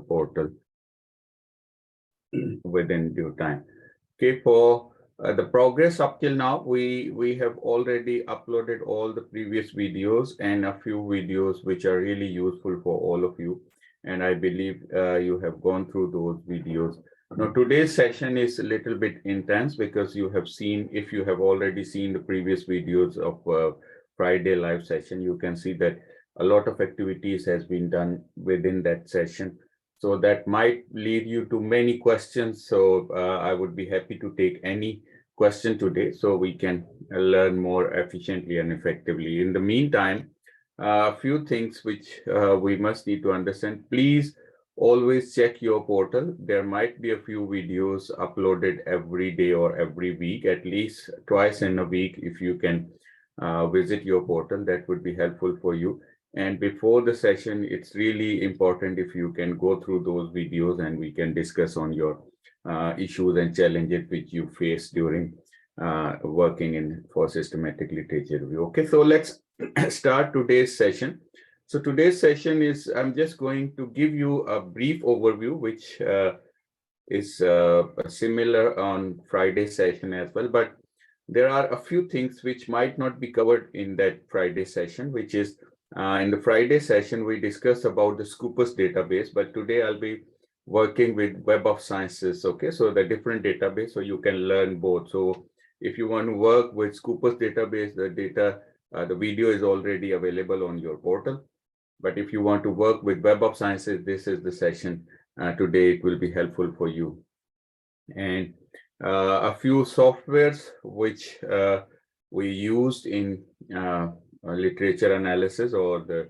portal within due time. Okay, for the progress up till now, we have already uploaded all the previous videos and a few videos which are really useful for all of you. And I believe you have gone through those videos. Now, today's session is a little bit intense because you have seen, if you have already seen the previous videos of Friday live session, you can see that a lot of activities has been done within that session. So that might lead you to many questions. So I would be happy to take any question today so we can learn more efficiently and effectively. In the meantime, a few things which we must need to understand. Please always check your portal. There might be a few videos uploaded every day or every week, at least twice in a week. If you can visit your portal, that would be helpful for you. And before the session, it's really important if you can go through those videos and we can discuss on your issues and challenges which you face during working for systematic literature review. Okay, so let's start today's session. So today's session is, I'm just going to give you a brief overview, which is similar on Friday session as well, but there are a few things which might not be covered in that Friday session, which is in the Friday session, we discussed about the Scopus database, but today I'll be working with Web of Sciences. Okay, so the different database, so you can learn both. So if you want to work with Scopus database, the video is already available on your portal. But if you want to work with Web of Sciences, this is the session today. It will be helpful for you. And a few softwares which we used in literature analysis or the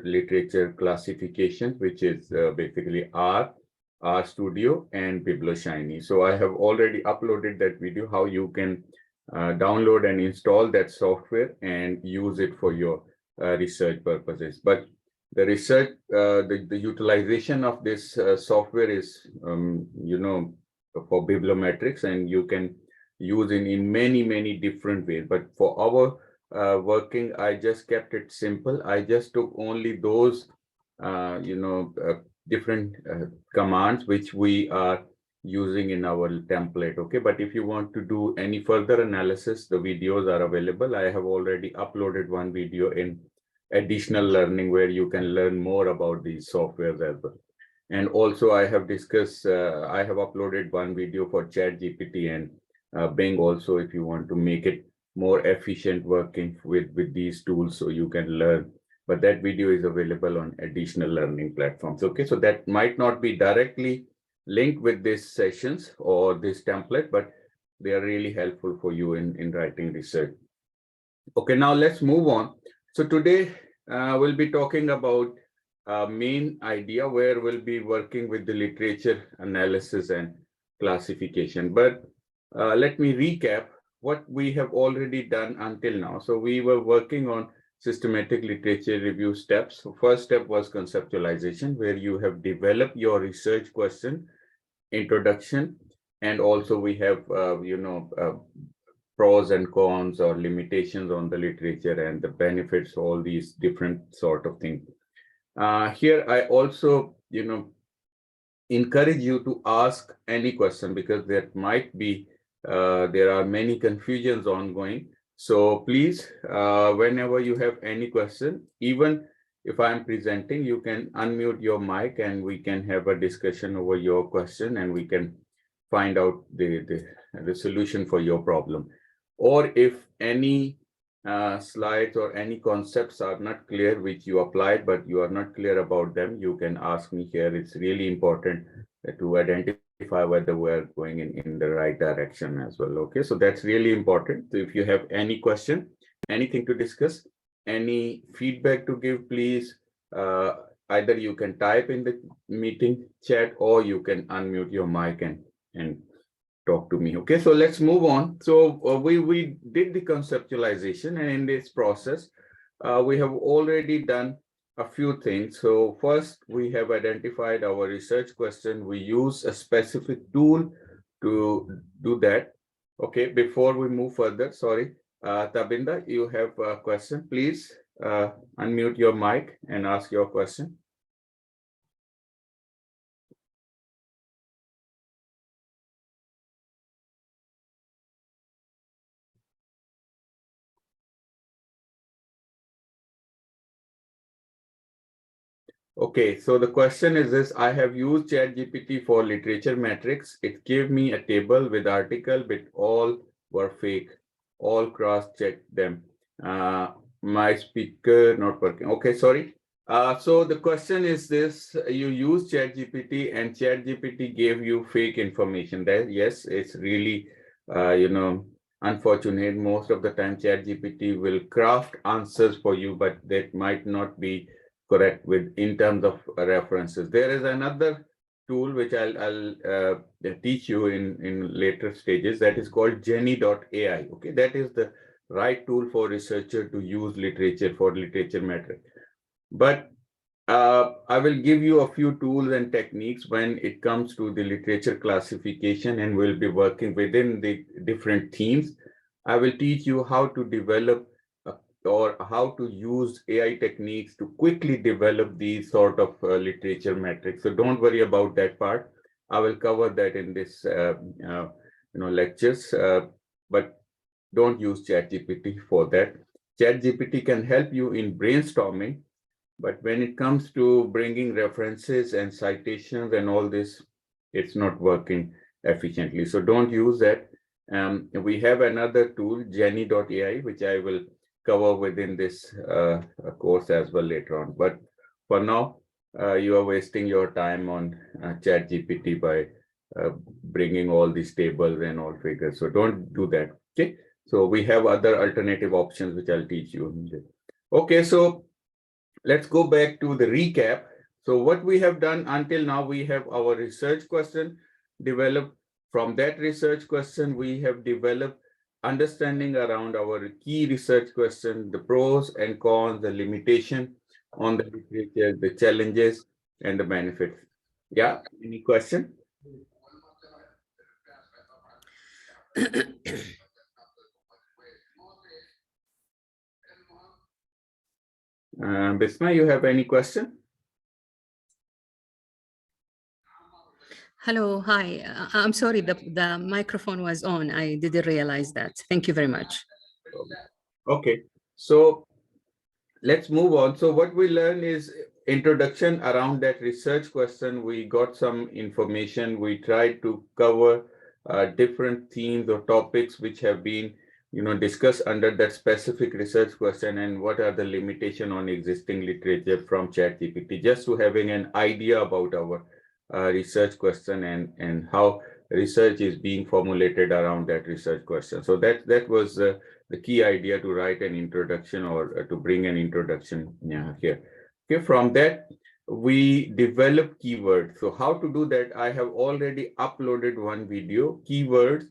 literature classification, which is basically RStudio and BiblioShiny. So I have already uploaded that video, how you can download and install that software and use it for your research purposes. But the research, the utilization of this software is, for bibliometrics, and you can use it in many different ways. But for our working, I just kept it simple. I just took only those, different commands which we are using in our template. Okay, but if you want to do any further analysis, the videos are available. I have already uploaded one video in additional learning where you can learn more about these softwares as well. And also I have discussed, I have uploaded one video for ChatGPT and Bing also, if you want to make it more efficient working with these tools so you can learn. But that video is available on additional learning platforms. Okay, so that might not be directly linked with these sessions or this template, but they are really helpful for you in writing research. Okay, now let's move on. So today we'll be talking about main idea where we'll be working with the literature analysis and classification. But let me recap what we have already done until now. So we were working on systematic literature review steps. So first step was conceptualization, where you have developed your research question, introduction, and also we have pros and cons or limitations on the literature and the benefits, all these different sort of things. Here I also encourage you to ask any question, because there might be there are many confusions ongoing. So please, whenever you have any question, even if I'm presenting, you can unmute your mic and we can have a discussion over your question and we can find out the solution for your problem. Or if any slides or any concepts are not clear, which you applied, but you are not clear about them, you can ask me here. It's really important to identify whether we're going in the right direction as well. Okay, so that's really important. So if you have any question, anything to discuss, any feedback to give, please, either you can type in the meeting chat or you can unmute your mic and talk to me. Okay, so let's move on. So we did the conceptualization, and in this process, we have already done a few things. So first, we have identified our research question. We use a specific tool to do that. Okay, before we move further, sorry, Tabinda, you have a question. Please unmute your mic and ask your question. Okay, so the question is this: I have used ChatGPT for literature metrics. It gave me a table with article, but all were fake. All cross-checked them. My speaker not working. Okay, sorry. So the question is this: you use ChatGPT and ChatGPT gave you fake information. That yes, it's really unfortunate. Most of the time, ChatGPT will craft answers for you, but that might not be correct with in terms of references. There is another tool which I'll teach you in later stages, that is called Jenny.ai. Okay, that is the right tool for researcher to use literature for literature metric. But I will give you a few tools and techniques when it comes to the literature classification, and we'll be working within the different themes. I will teach you how to develop or how to use AI techniques to quickly develop these sort of literature metrics. So don't worry about that part. I will cover that in this lectures, but don't use ChatGPT for that. ChatGPT can help you in brainstorming, but when it comes to bringing references and citations and all this, it's not working efficiently. So don't use that. We have another tool, Jenny.ai, which I will cover within this course as well later on. But for now, you are wasting your time on ChatGPT by bringing all these tables and all figures. So don't do that. Okay. So we have other alternative options, which I'll teach you. Okay. So let's go back to the recap. So what we have done until now, we have our research question developed. From that research question, we have developed understanding around our key research question, the pros and cons, the limitation on the literature, the challenges and the benefits. Yeah, any question? Bisma, you have any question? Hello, hi. I'm sorry, the microphone was on. I didn't realize that. Thank you very much. Okay, so let's move on. So what we learn is introduction around that research question. We got some information. We tried to cover different themes or topics which have been discussed under that specific research question, and what are the limitations on existing literature from ChatGPT, just to having an idea about our research question and how research is being formulated around that research question. So that was the key idea, to write an introduction or to bring an introduction here. Okay, from that we develop keywords. So how to do that? I have already uploaded one video, keywords,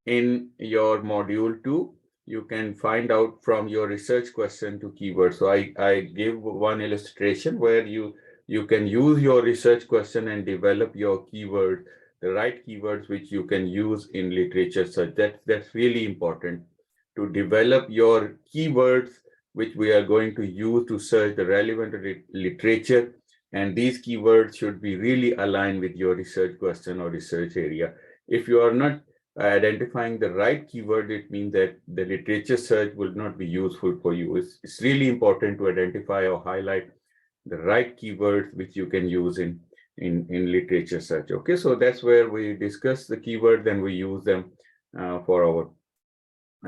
in your module 2. You can find out from your research question to keywords. So I give one illustration where you can use your research question and develop your keyword, the right keywords which you can use in literature search. That's really important, to develop your keywords which we are going to use to search the relevant literature. And these keywords should be really aligned with your research question or research area. If you are not identifying the right keyword, it means that the literature search will not be useful for you. It's really important to identify or highlight the right keywords which you can use in literature search. Okay, so that's where we discuss the keywords and we use them for our.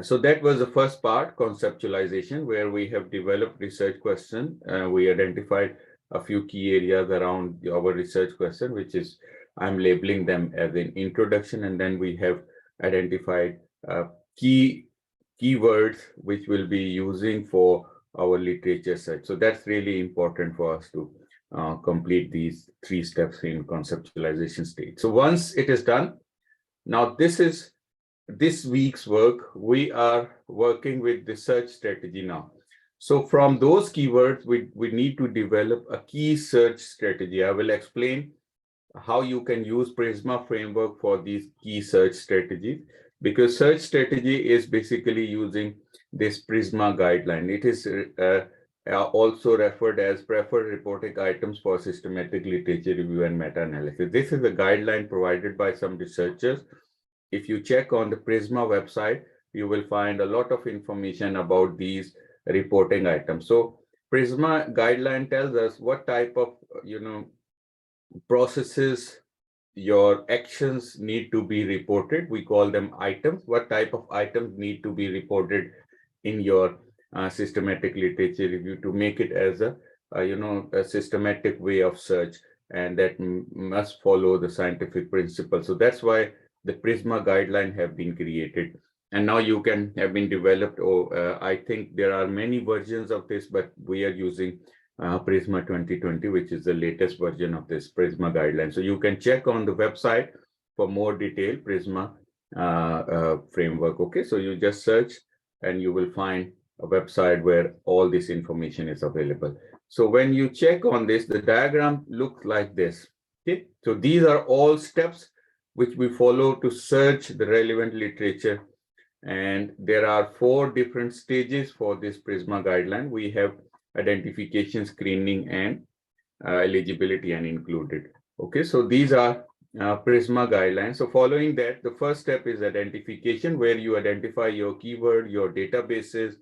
So that was the first part, conceptualization, where we have developed research question. We identified a few key areas around our research question, which is, I'm labeling them as an introduction, and then we have identified keywords which we'll be using for our literature search. So that's really important for us to complete these 3 steps in conceptualization stage. So once it is done, now this is this week's work. We are working with the search strategy now. So from those keywords, we need to develop a key search strategy. I will explain how you can use PRISMA framework for these key search strategies, because search strategy is basically using this PRISMA guideline. It is also referred as preferred reporting items for systematic literature review and meta-analysis. This is a guideline provided by some researchers. If you check on the PRISMA website, you will find a lot of information about these reporting items. So PRISMA guideline tells us what type of processes, your actions need to be reported. We call them items. What type of items need to be reported in your systematic literature review to make it as a systematic way of search, and that must follow the scientific principles. So that's why the PRISMA guideline have been created, and now you can have been developed. I think there are many versions of this, but we are using PRISMA 2020, which is the latest version of this PRISMA guideline. So you can check on the website for more detailed PRISMA framework. Okay, so you just search and you will find a website where all this information is available. So when you check on this, the diagram looks like this. Okay, so these are all steps which we follow to search the relevant literature. And there are 4 different stages for this PRISMA guideline. We have identification, screening, and eligibility and included. Okay, so these are PRISMA guidelines. So following that, the first step is identification, where you identify your keyword, your databases,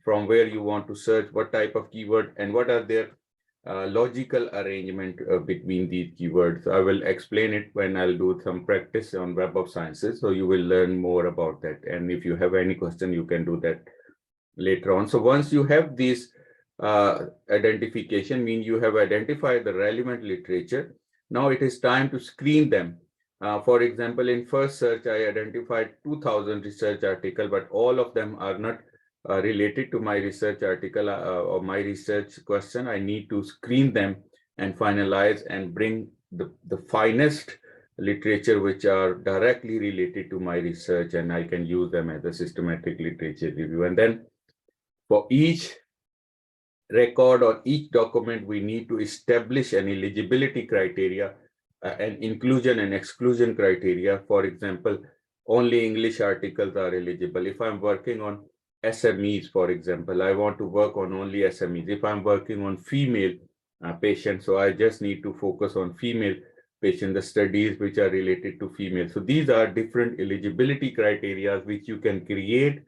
from where you want to search, what type of keyword, and what are their logical arrangement between these keywords. I will explain it when I'll do some practice on Web of Sciences, so you will learn more about that. And if you have any question, you can do that later on. So once you have these identification, mean you have identified the relevant literature, now it is time to screen them. For example, in first search, I identified 2000 research articles, but all of them are not related to my research article or my research question. I need to screen them and finalize and bring the finest literature which are directly related to my research, and I can use them as a systematic literature review. And then for each record or each document, we need to establish an eligibility criteria, an inclusion and exclusion criteria. For example, only English articles are eligible. If I'm working on SMEs, for example, I want to work on only SMEs. If I'm working on female patients, so I just need to focus on female patients, the studies which are related to female. So these are different eligibility criteria which you can create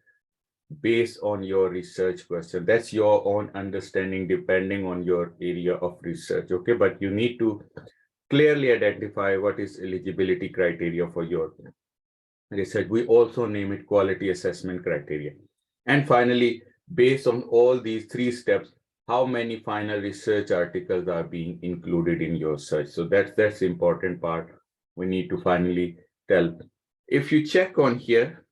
based on your research question. That's your own understanding depending on your area of research. Okay, but you need to clearly identify what is eligibility criteria for your research. We also name it quality assessment criteria. And finally, based on all these 3 steps, how many final research articles are being included in your search. So that's the important part we need to finally tell. If you check on here,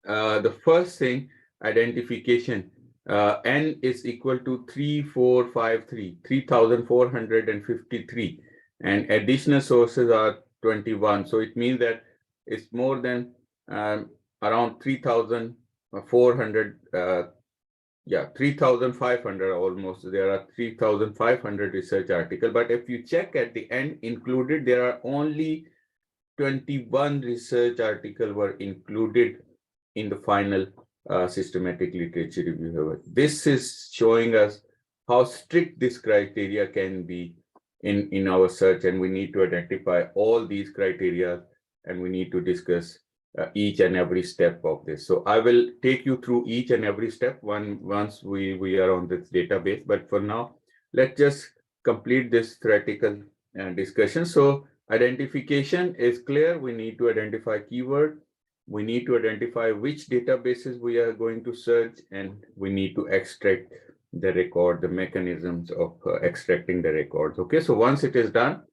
the first thing, identification, N is equal to 3,453, and additional sources are 21. So it means that it's more than around 3,400, 3,500 almost. There are 3,500 research articles, but if you check at the end included, there are only 21 research articles were included in the final systematic literature review. This is showing us how strict this criteria can be in our search, and we need to identify all these criteria, and we need to discuss each and every step of this. So I will take you through each and every step once we are on this database. But for now, let's just complete this theoretical discussion. So identification is clear. We need to identify keyword. We need to identify which databases we are going to search, and we need to extract the record, the mechanisms of extracting the records. Okay, so once it is done,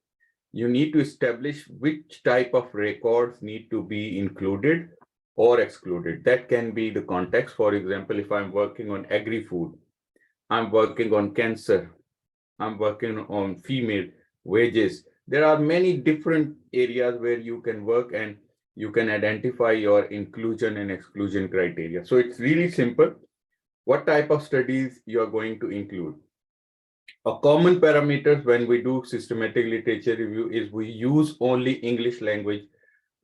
you need to establish which type of records need to be included or excluded. That can be the context. For example, if I'm working on agri-food, I'm working on cancer, I'm working on female wages. There are many different areas where you can work, and you can identify your inclusion and exclusion criteria. So it's really simple. What type of studies you are going to include? A common parameter when we do systematic literature review is we use only English language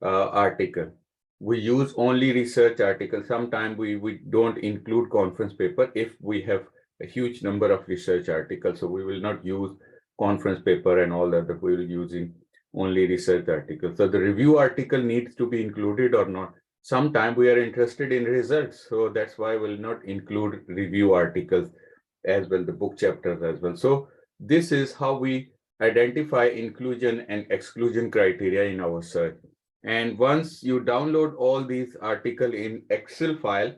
article. We use only research articles. Sometimes we don't include conference paper if we have a huge number of research articles. So we will not use conference paper and all that, but we will using only research articles. So the review article needs to be included or not. Sometimes we are interested in results, so that's why we'll not include review articles as well, the book chapters as well. So this is how we identify inclusion and exclusion criteria in our search. And once you download all these articles in Excel file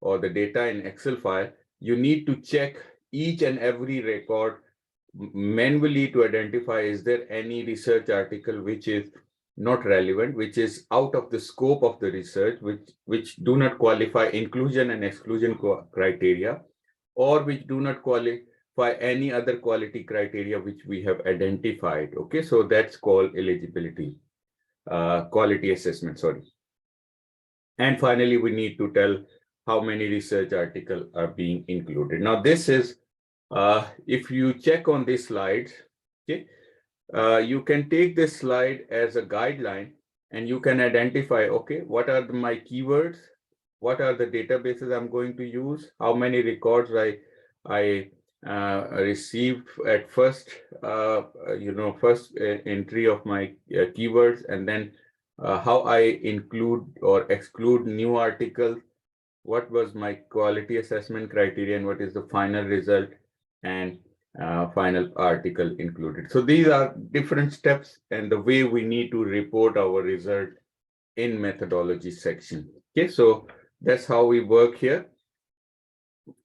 or the data in Excel file, you need to check each and every record manually to identify, is there any research article which is not relevant, which is out of the scope of the research, which do not qualify inclusion and exclusion criteria, or which do not qualify any other quality criteria which we have identified. Okay, so that's called eligibility, quality assessment, sorry. And finally, we need to tell how many research articles are being included. Now, this is, if you check on this slide, okay, you can take this slide as a guideline and you can identify, okay, what are my keywords? What are the databases I'm going to use? How many records I received at first, first entry of my keywords, and then how I include or exclude new articles, what was my quality assessment criteria, and what is the final result and final article included. So these are different steps and the way we need to report our result in methodology section. Okay, so that's how we work here.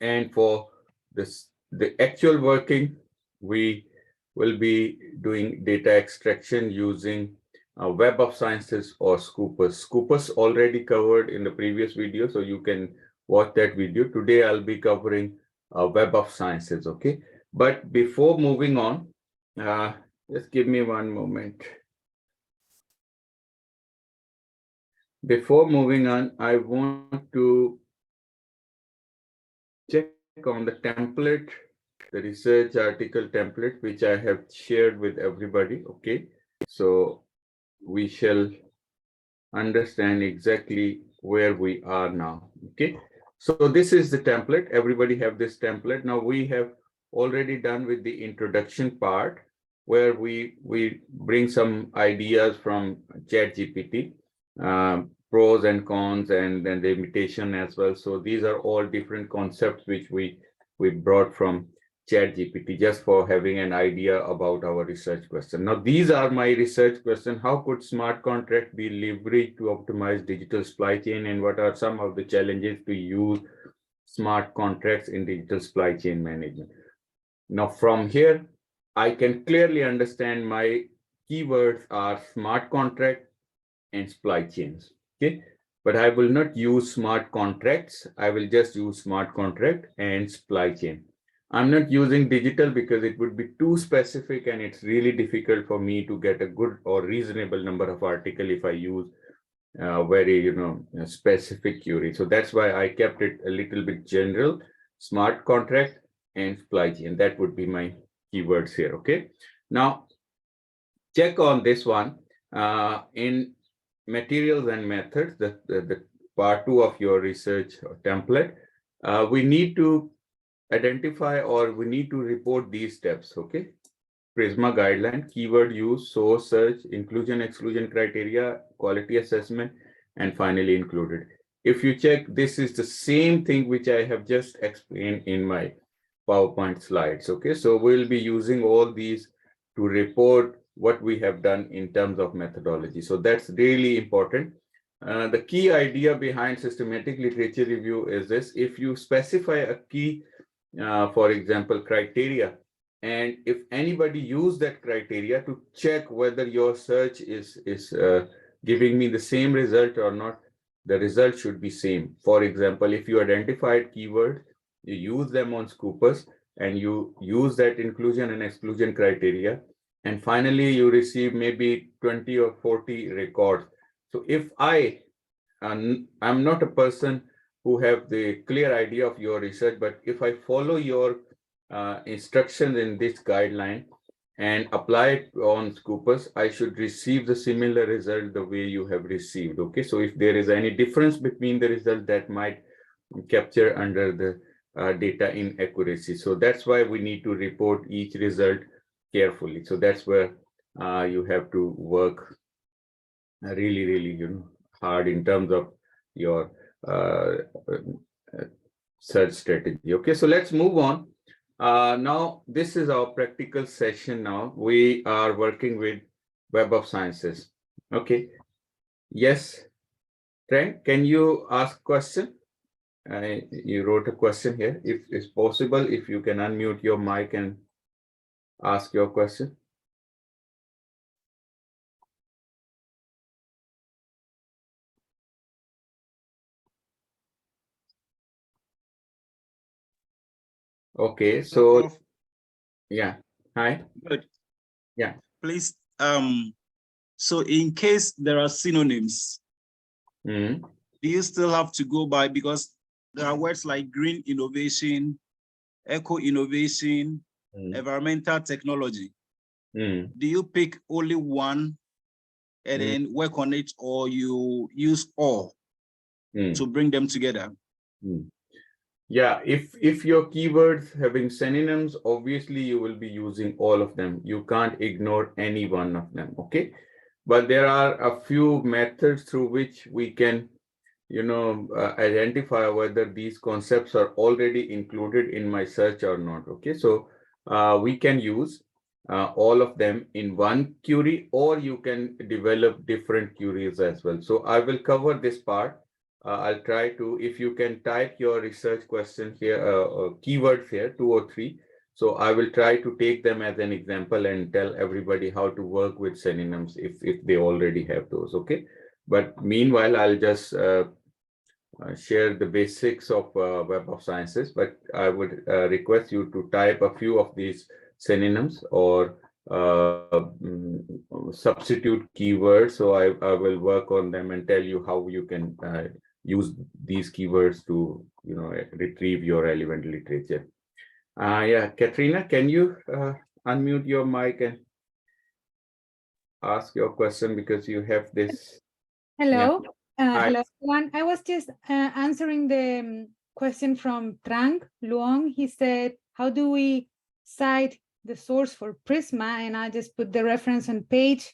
And for this, the actual working, we will be doing data extraction using Web of Sciences or Scopus. Scopus already covered in the previous video, so you can watch that video. Today I'll be covering Web of Sciences, okay? But before moving on, just give me one moment. Before moving on, I want to check on the template, the research article template, which I have shared with everybody, okay? So we shall understand exactly where we are now, okay? So this is the template. Everybody have this template. Now we have already done with the introduction part, where we bring some ideas from ChatGPT, pros and cons, and then the limitation as well. So these are all different concepts which we brought from ChatGPT just for having an idea about our research question. Now, these are my research question. How could smart contract be leveraged to optimize digital supply chain, and what are some of the challenges to use smart contracts in digital supply chain management? Now, from here, I can clearly understand my keywords are smart contract and supply chains, okay? But I will not use smart contracts. I will just use smart contract and supply chain. I'm not using digital because it would be too specific and it's really difficult for me to get a good or reasonable number of articles if I use very, specific query. So that's why I kept it a little bit general, smart contract and supply chain. That would be my keywords here, okay? Now, check on this one. In materials and methods, the part 2 of your research template, we need to identify or we need to report these steps, okay? PRISMA guideline, keyword use, source search, inclusion, exclusion criteria, quality assessment, and finally included. If you check, this is the same thing which I have just explained in my PowerPoint slides, okay? So we'll be using all these to report what we have done in terms of methodology. So that's really important. The key idea behind systematic literature review is this: if you specify a key, for example, criteria, and if anybody use that criteria to check whether your search is giving me the same result or not, the result should be same. For example, if you identified keywords, you use them on Scopus, and you use that inclusion and exclusion criteria, and finally you receive maybe 20 or 40 records. So if I'm not a person who have the clear idea of your research, but if I follow your instructions in this guideline and apply it on Scopus, I should receive the similar result the way you have received, okay? So if there is any difference between the result, that might capture under the data inaccuracy. So that's why we need to report each result carefully. So that's where you have to work really, hard in terms of your search strategy. Okay, so let's move on. Now, this is our practical session now. We are working with Web of Sciences. Okay. Yes, Trent, can you ask question? You wrote a question here. If it's possible, if you can unmute your mic and ask your question. Okay, so Prof, yeah. Hi. good. Yeah. Please, so in case there are synonyms, Mm. do you still have to go by, because there are words like green innovation, eco innovation, environmental technology. Mm. Do you pick only one and then work on it, or you use all to bring them together? Yeah, if your keywords having synonyms, obviously you will be using all of them. You can't ignore any one of them, okay? But there are a few methods through which we can, identify whether these concepts are already included in my search or not, okay? So we can use all of them in one query, or you can develop different queries as well. So I will cover this part. I'll try to, if you can type your research question here, keywords here, 2 or 3. So I will try to take them as an example and tell everybody how to work with synonyms if they already have those, okay? But meanwhile, I'll just share the basics of Web of Sciences, but I would request you to type a few of these synonyms or substitute keywords. So I will work on them and tell you how you can use these keywords to retrieve your relevant literature. Yeah, Katrina, can you unmute your mic and ask your question, because you have this? Hello. Hi. Hello, everyone. I was just answering the question from Trang Luong. He said, how do we cite the source for PRISMA? And I just put the reference on page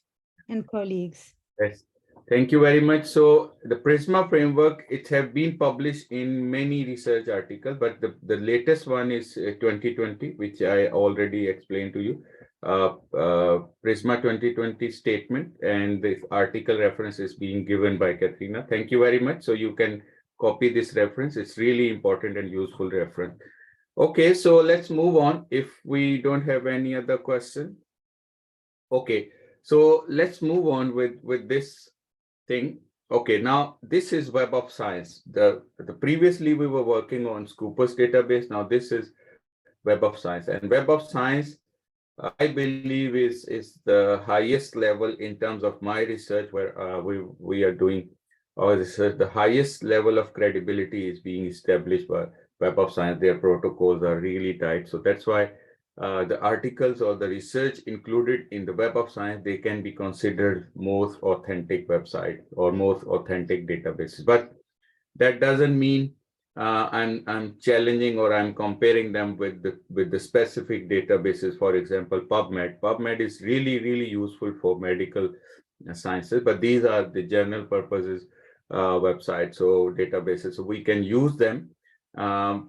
and colleagues. Yes. Thank you very much. So the PRISMA framework, it have been published in many research articles, but the latest one is 2020, which I already explained to you. PRISMA 2020 statement, and the article reference is being given by Katrina. Thank you very much. So you can copy this reference. It's really important and useful reference. Okay, so let's move on if we don't have any other question. Okay, so let's move on with this thing. Okay, now this is Web of Science. The previously we were working on Scopus database. Now this is Web of Science, and Web of Science, I believe is the highest level in terms of my research, where we are doing our research. The highest level of credibility is being established by Web of Science. Their protocols are really tight, so that's why the articles or the research included in the Web of Science, they can be considered most authentic website or most authentic databases. But that doesn't mean I'm challenging or I'm comparing them with the specific databases. For example, PubMed. PubMed is really useful for medical sciences, but these are the general purposes websites, so databases. So we can use them.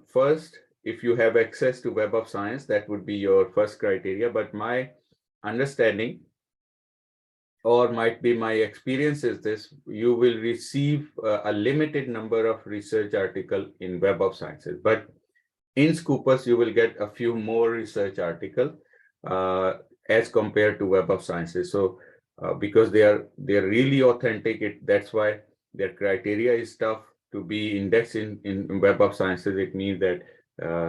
First, if you have access to Web of Science, that would be your first criteria. But my understanding, or might be my experience, is this: you will receive a limited number of research articles in Web of Sciences, but in Scopus you will get a few more research articles as compared to Web of Sciences. So because they're really authentic, that's why their criteria is tough to be indexed in Web of Sciences. It means that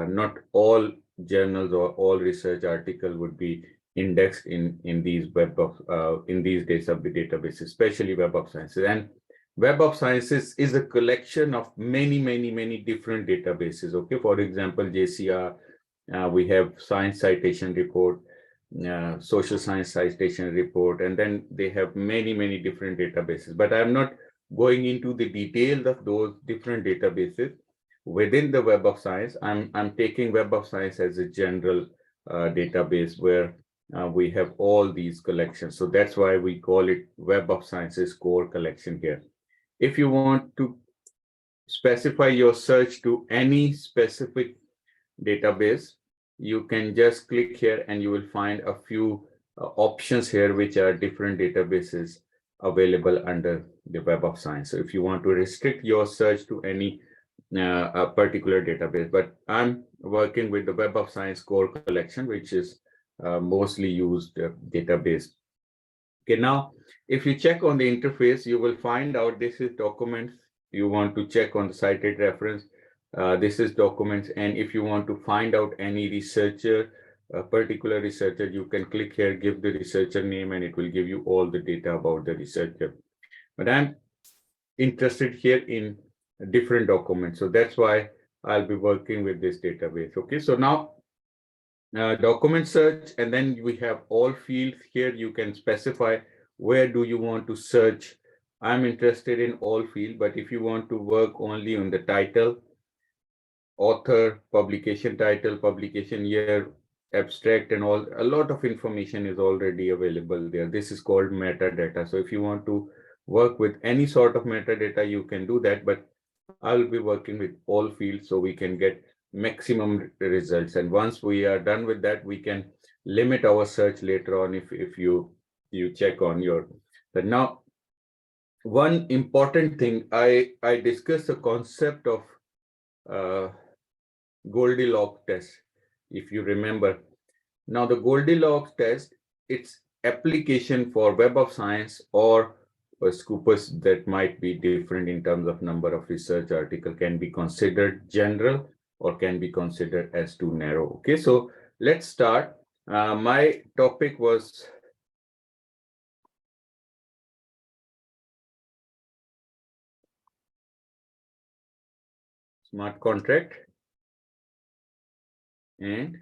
not all journals or all research articles would be indexed in these databases, especially Web of Sciences. And Web of Sciences is a collection of many different databases. Okay, for example, JCR, we have Science Citation Report, Social Science Citation Report, and then they have many different databases. But I'm not going into the details of those different databases within the Web of Science. I'm taking Web of Science as a general database where we have all these collections. So that's why we call it Web of Sciences core collection here. If you want to specify your search to any specific database, you can just click here and you will find a few options here, which are different databases available under the Web of Science. So if you want to restrict your search to any a particular database, but I'm working with the Web of Science core collection, which is mostly used database. Okay, now if you check on the interface, you will find out this is documents. You want to check on the cited reference. This is documents, and if you want to find out any researcher, a particular researcher, you can click here, give the researcher name, and it will give you all the data about the researcher. But I'm interested here in different documents, so that's why I'll be working with this database. Okay, so now document search, and then we have all fields here. You can specify where do you want to search. I'm interested in all field, but if you want to work only on the title, author, publication title, publication year, abstract, and all, a lot of information is already available there. This is called metadata. So if you want to work with any sort of metadata, you can do that, but I'll be working with all fields so we can get maximum results. And once we are done with that, we can limit our search later on if you check on your. But now, one important thing, I discussed the concept of Goldilocks test, if you remember. Now the Goldilocks test, its application for Web of Science or Scopus that might be different in terms of number of research article, can be considered general or can be considered as too narrow. Okay, so let's start. My topic was smart contract and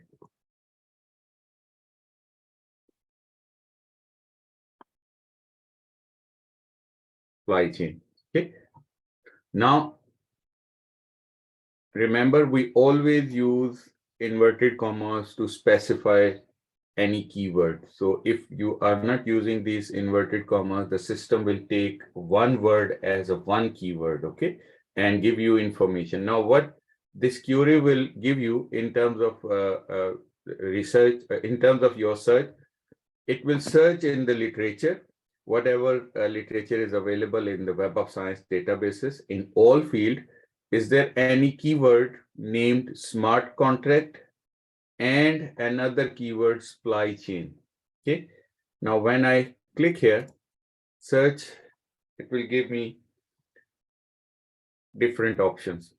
supply chain. Okay, now remember, we always use inverted commas to specify any keyword. So if you are not using these inverted commas, the system will take one word as a one keyword, okay, and give you information. Now, what this query will give you in terms of research, in terms of your search, it will search in the literature, whatever literature is available in the Web of Science databases in all field. Is there any keyword named smart contract and another keyword supply chain? Okay, now when I click here, search, it will give me different options.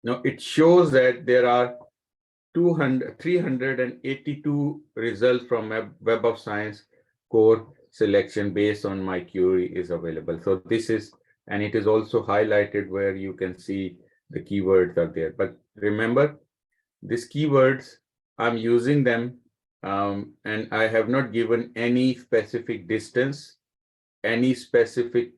Now it shows that there are 382 results from Web of Science core selection based on my query is available. So this is, and it is also highlighted where you can see the keywords are there. But remember, these keywords, I'm using them and I have not given any specific distance, any specific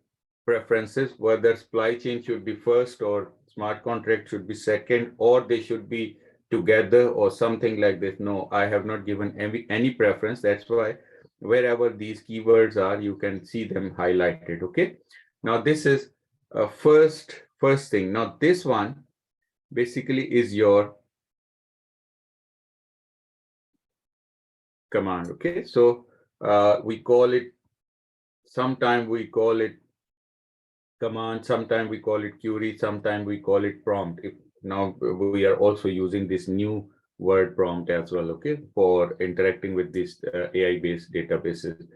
preferences, whether supply chain should be first or smart contract should be second, or they should be together or something like this. No, I have not given any preference. That's why wherever these keywords are, you can see them highlighted. Okay, now this is a first thing. Now this one basically is your command. Okay, so we call it, sometime we call it command, sometime we call it query, sometime we call it prompt. Now we are also using this new word prompt as well, okay, for interacting with these AI-based databases.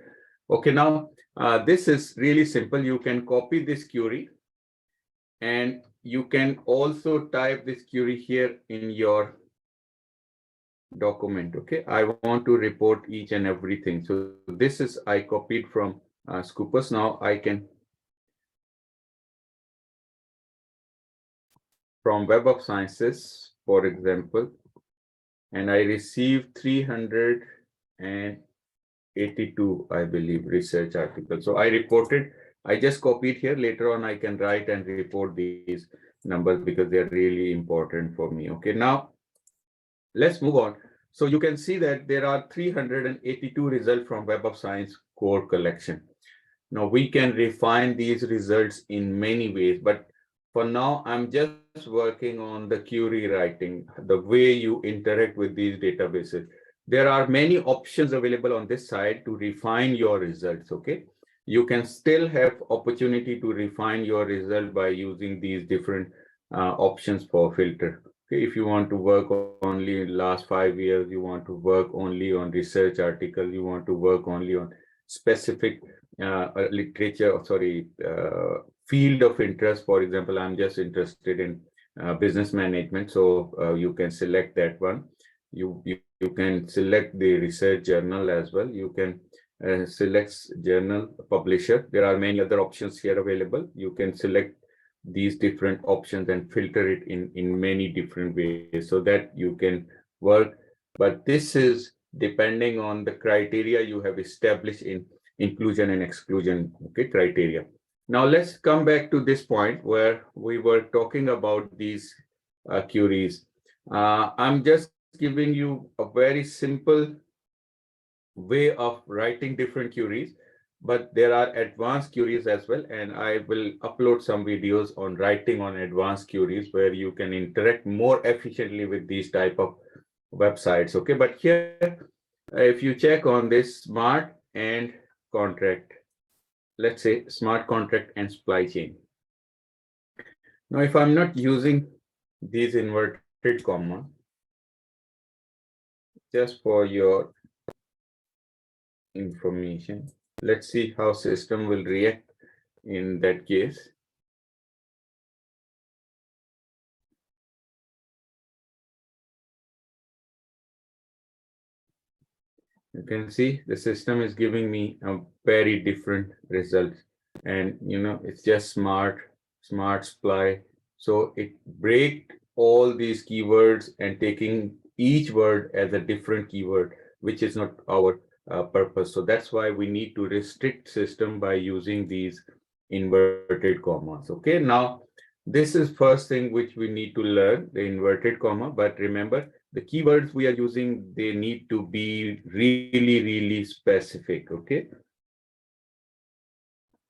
Okay, now this is really simple. You can copy this query and you can also type this query here in your document. Okay, I want to report each and everything. So this is, I copied from Scopus. Now I can, from Web of Sciences, for example, and I received 382, I believe, research articles. So I reported, I just copied here. Later on, I can write and report these numbers because they're really important for me. Okay, now let's move on. So you can see that there are 382 results from Web of Science core collection. Now we can refine these results in many ways, but for now, I'm just working on the query writing, the way you interact with these databases. There are many options available on this side to refine your results, okay? You can still have opportunity to refine your result by using these different options for filter. Okay, if you want to work only in last 5 years, you want to work only on research articles, you want to work only on specific literature, field of interest. For example, I'm just interested in business management, so you can select that one. You can select the research journal as well. You can select journal publisher. There are many other options here available. You can select these different options and filter it in many different ways so that you can work. But this is depending on the criteria you have established in inclusion and exclusion, okay, criteria. Now let's come back to this point where we were talking about these queries. I'm just giving you a very simple way of writing different queries, but there are advanced queries as well, and I will upload some videos on writing on advanced queries where you can interact more efficiently with these type of websites. Okay, but here, if you check on this smart and contract, let's say smart contract and supply chain. Now, if I'm not using these inverted comma, just for your information, let's see how system will react in that case. You can see the system is giving me a very different result, and it's just smart supply. So it break all these keywords and taking each word as a different keyword, which is not our purpose. So that's why we need to restrict system by using these inverted commas. Okay, now this is first thing which we need to learn, the inverted comma. But remember, the keywords we are using, they need to be really specific, okay?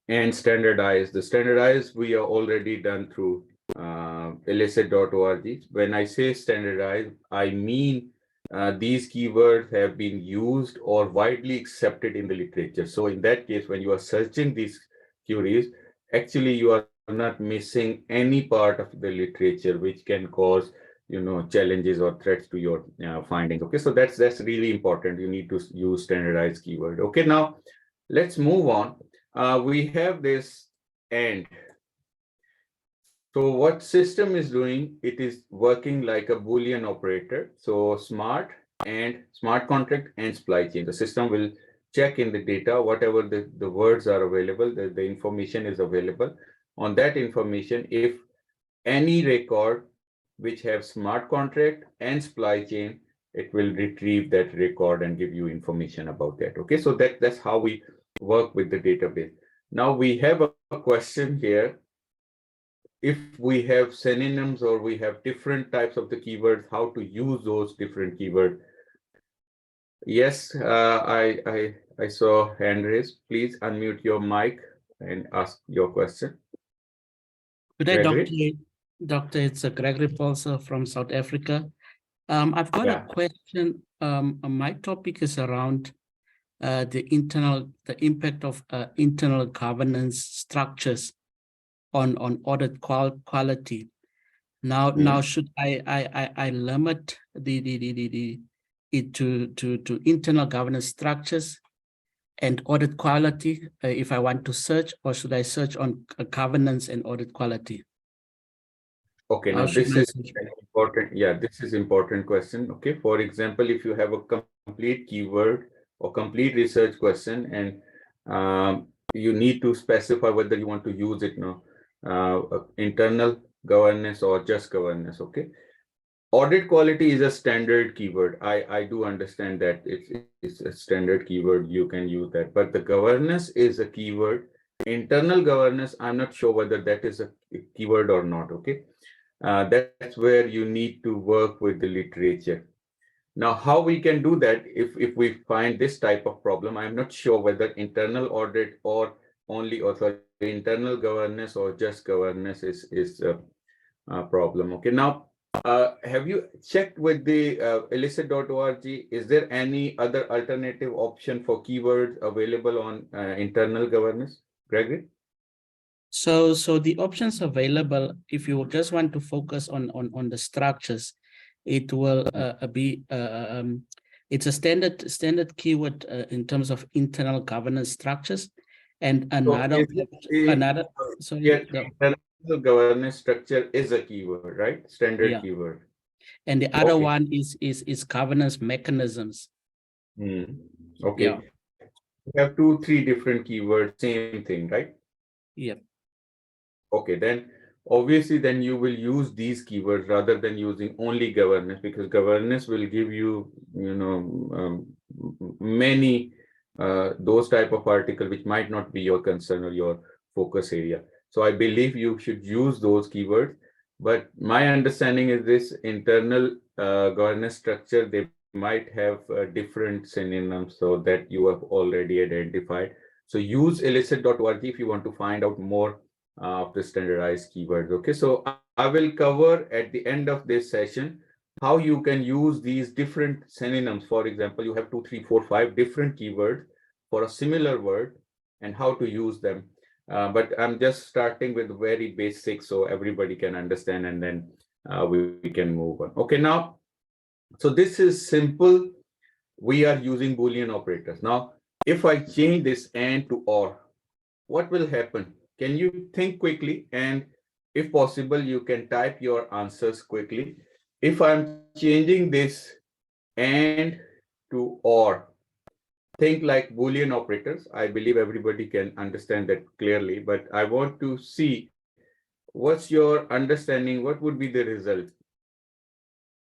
And standardized. The standardized we are already done through illicit.org. When I say standardized, I mean these keywords have been used or widely accepted in the literature. So in that case, when you are searching these queries, actually you are not missing any part of the literature which can cause challenges or threats to your findings. Okay, so that's really important. You need to use standardized keyword. Okay, now let's move on. We have this and. So what system is doing, it is working like a Boolean operator. So smart contract and supply chain. The system will check in the data, whatever the words are available, the information is available. On that information, if any record which have smart contract and supply chain, it will retrieve that record and give you information about that. Okay, so that's how we work with the database. Now we have a question here. If we have synonyms or we have different types of the keywords, how to use those different keywords? Yes, I saw hand raised. Please unmute your mic and ask your question. Good day, Doctor. It's Gregory Paulser from South Africa. I've got a question. My topic is around the impact of internal governance structures on audit quality. Now should I limit it to internal governance structures and audit quality if I want to search, or should I search on governance and audit quality? Okay, now this is important. Yeah, this is important question. Okay, for example, if you have a complete keyword or complete research question and you need to specify whether you want to use it now, internal governance or just governance. Okay, audit quality is a standard keyword. I do understand that it's a standard keyword. You can use that, but the governance is a keyword. Internal governance, I'm not sure whether that is a keyword or not. Okay, that's where you need to work with the literature. Now, how we can do that if we find this type of problem, I'm not sure whether internal audit or only, or sorry, internal governance or just governance is a problem. Okay, now have you checked with the illicit.org? Is there any other alternative option for keywords available on internal governance, Gregory? So the options available, if you just want to focus on the structures, it will be it's a standard keyword in terms of internal governance structures, and another so internal governance structure is a keyword, right? Standard keyword. And the other one is governance mechanisms. Okay. Yeah. We have 2-3 different keywords, same thing, right? Yep. Okay, then obviously then you will use these keywords rather than using only governance, because governance will give you, many those type of article which might not be your concern or your focus area. So I believe you should use those keywords. But my understanding is this internal governance structure, they might have different synonyms, so that you have already identified. So use illicit.org if you want to find out more of the standardized keywords. Okay, so I will cover at the end of this session how you can use these different synonyms. For example, you have 2, 3, 4, 5 different keywords for a similar word and how to use them. But I'm just starting with very basic so everybody can understand, and then we can move on. Okay, now, so this is simple. We are using Boolean operators. Now, if I change this and to or, what will happen? Can you think quickly? And if possible, you can type your answers quickly. If I'm changing this and to or, think like Boolean operators. I believe everybody can understand that clearly, but I want to see what's your understanding. What would be the result?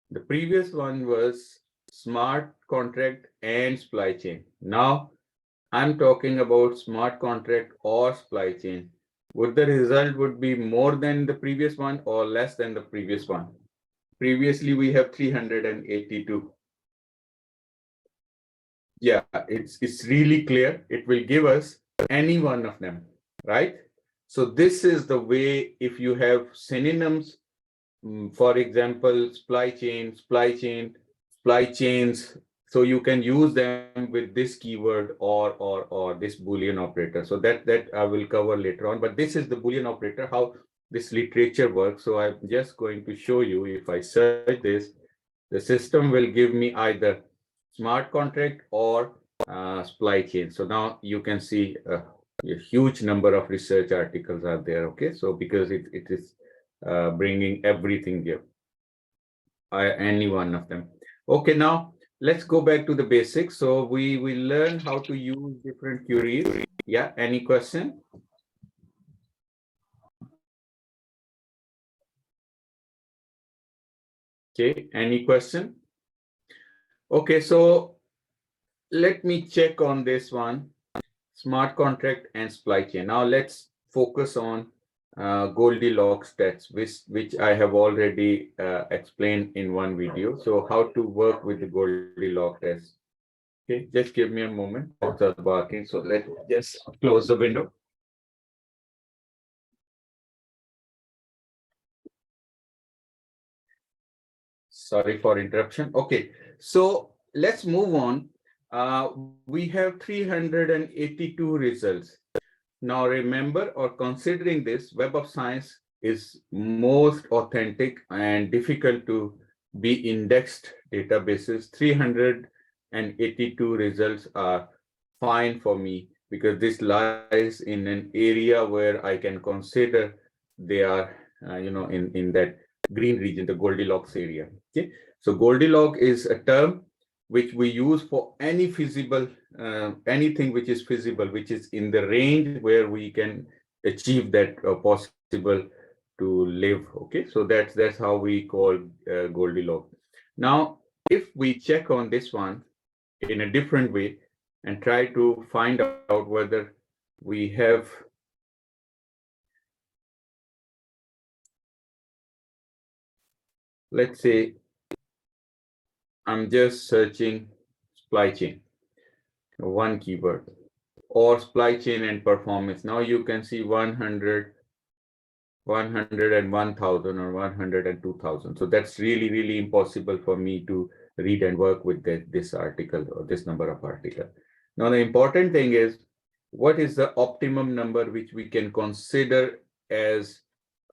The previous one was smart contract and supply chain. Now I'm talking about smart contract or supply chain. Would the result would be more than the previous one or less than the previous one? Previously, we have 382. Yeah, it's really clear. It will give us any one of them, right? So this is the way. If you have synonyms, for example, supply chains, so you can use them with this keyword or this Boolean operator. So that I will cover later on. But this is the Boolean operator, how this literature works. So I'm just going to show you. If I search this, the system will give me either smart contract or supply chain. So now you can see a huge number of research articles are there. Okay, so because it is bringing everything here, any one of them. Okay, now let's go back to the basics. So we will learn how to use different queries. Yeah, any question? Okay, any question? Okay, so let me check on this one, smart contract and supply chain. Now let's focus on Goldilocks tests, which I have already explained in one video. So how to work with the Goldilocks test. Okay, just give me a moment. Dogs are barking, so let's just close the window. Sorry for interruption. Okay, so let's move on. We have 382 results. Now remember, or considering this, Web of Science is most authentic and difficult to be indexed databases. 382 results are fine for me because this lies in an area where I can consider they are, in that green region, the Goldilocks area. Okay, so Goldilocks is a term which we use for any feasible, anything which is feasible, which is in the range where we can achieve that possible to live. Okay, so that's how we call Goldilocks. Now, if we check on this one in a different way and try to find out whether we have let's say I'm just searching supply chain, one keyword. or supply chain and performance. Now you can see 100, 100 and 1000 or 100 and 2000. So that's really impossible for me to read and work with this article or this number of article. Now the important thing is, what is the optimum number which we can consider as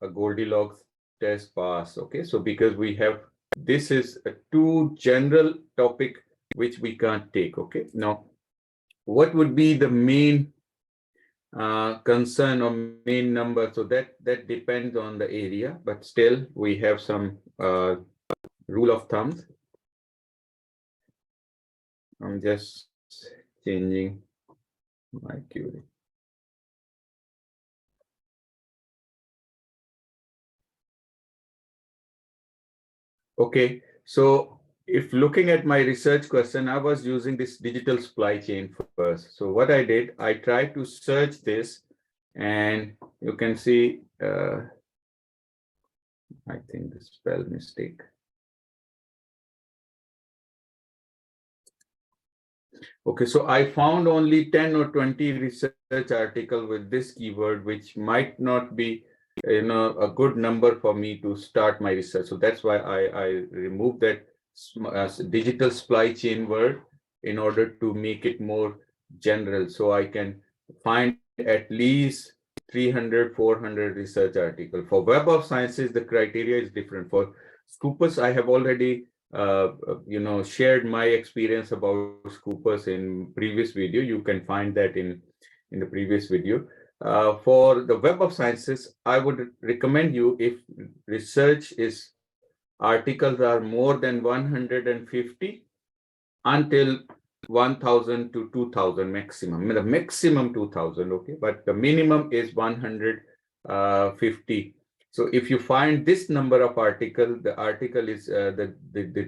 a Goldilocks test pass? Okay, so because we have, this is a too general topic which we can't take. Okay, now what would be the main concern or main number? So that depends on the area, but still we have some rule of thumb. I'm just changing my query. Okay, so if looking at my research question, I was using this digital supply chain first. So what I did, I tried to search this, and you can see, I think the spell mistake. Okay, so I found only 10 or 20 research articles with this keyword, which might not be, a good number for me to start my research. So that's why I removed that digital supply chain word in order to make it more general. So I can find at least 300, 400 research articles. For Web of Sciences, the criteria is different. For Scopus, I have already shared my experience about Scopus in previous video. You can find that in the previous video. For the Web of Sciences, I would recommend you, if research is articles are more than 150 until 1000 to 2000 maximum. The maximum 2000, okay, but the minimum is 150. So if you find this number of articles, the article is the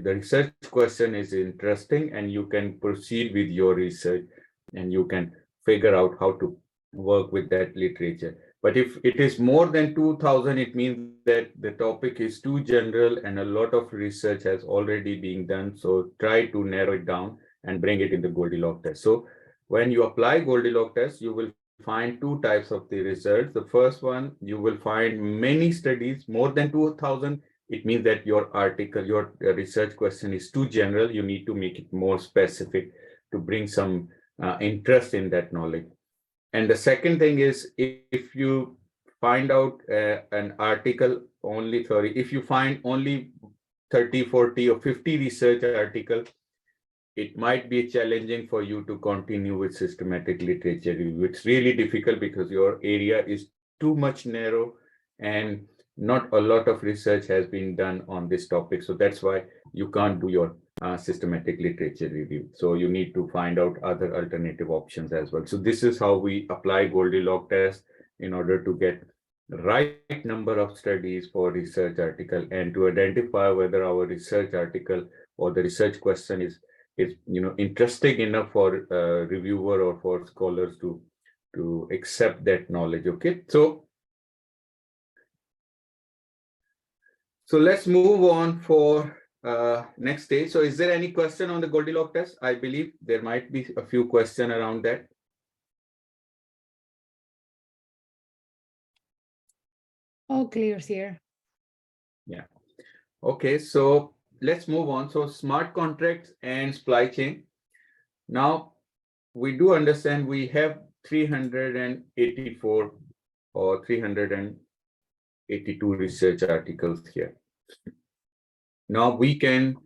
research question is interesting, and you can proceed with your research and you can figure out how to work with that literature. But if it is more than 2000, it means that the topic is too general and a lot of research has already been done. So try to narrow it down and bring it in the Goldilocks test. So when you apply Goldilocks test, you will find two types of the results. The first one, you will find many studies, more than 2000. It means that your article, your research question is too general. You need to make it more specific to bring some interest in that knowledge. And the second thing is, if you find out an article only, if you find only 30, 40 or 50 research articles, it might be challenging for you to continue with systematic literature review. It's really difficult because your area is too much narrow and not a lot of research has been done on this topic. So that's why you can't do your systematic literature review. So you need to find out other alternative options as well. So this is how we apply Goldilocks test in order to get the right number of studies for research article and to identify whether our research article or the research question is interesting enough for a reviewer or for scholars to accept that knowledge. Okay, so let's move on for next stage. So is there any question on the Goldilocks test? I believe there might be a few questions around that. All clear here. Yeah. Okay, so let's move on. So smart contracts and supply chain. Now we do understand we have 384 or 382 research articles here. Now we can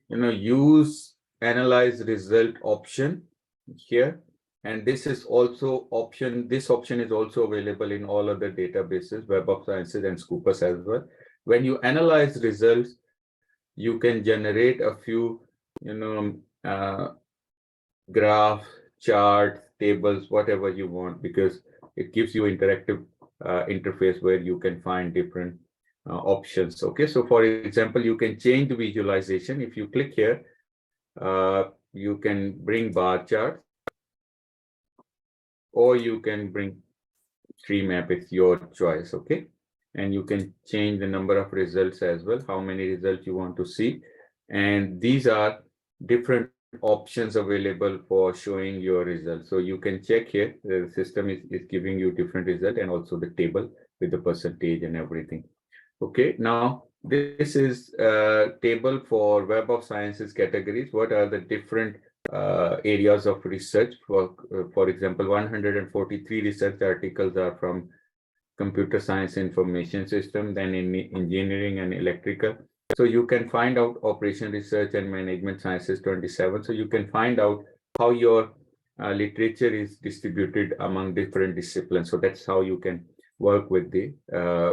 use analyze result option here, and this is also option. This option is also available in all other databases, Web of Sciences and Scopus as well. When you analyze results, you can generate a few graph, chart, tables, whatever you want, because it gives you interactive interface where you can find different options. Okay, so for example, you can change the visualization. If you click here, you can bring bar chart, or you can bring tree map. It's your choice. Okay, and you can change the number of results as well, how many results you want to see. And these are different options available for showing your results. So you can check here, the system is giving you different result and also the table with the percentage and everything. Okay, now this is a table for Web of Sciences categories. What are the different areas of research? For example, 143 research articles are from computer science information system, then in engineering and electrical. So you can find out operation research and management sciences 27. So you can find out how your literature is distributed among different disciplines. So that's how you can work with the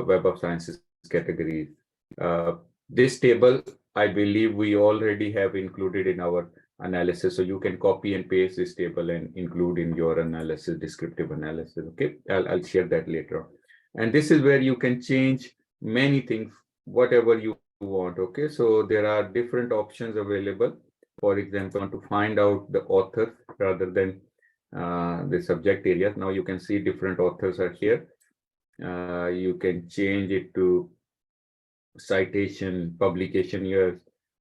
Web of Sciences categories. This table, I believe we already have included in our analysis. So you can copy and paste this table and include in your analysis, descriptive analysis. Okay, I'll share that later on. And this is where you can change many things, whatever you want. Okay, so there are different options available. For example, to find out the author rather than the subject areas. Now you can see different authors are here. You can change it to citation, publication years,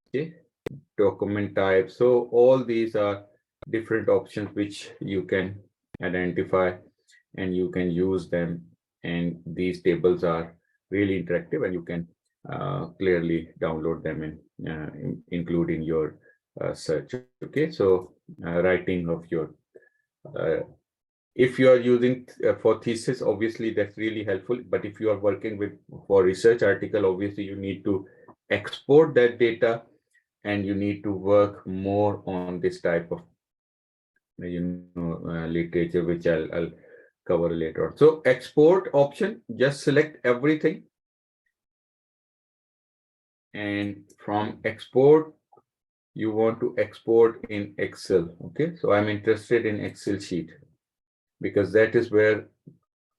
okay, document type. So all these are different options which you can identify and you can use them. And these tables are really interactive and you can clearly download them and include in your search. Okay, so writing of your if you are using for thesis, obviously that's really helpful. But if you are working with for research article, obviously you need to export that data and you need to work more on this type of literature, which I'll cover later on. So export option, just select everything. And from export, you want to export in Excel. Okay, so I'm interested in Excel sheet because that is where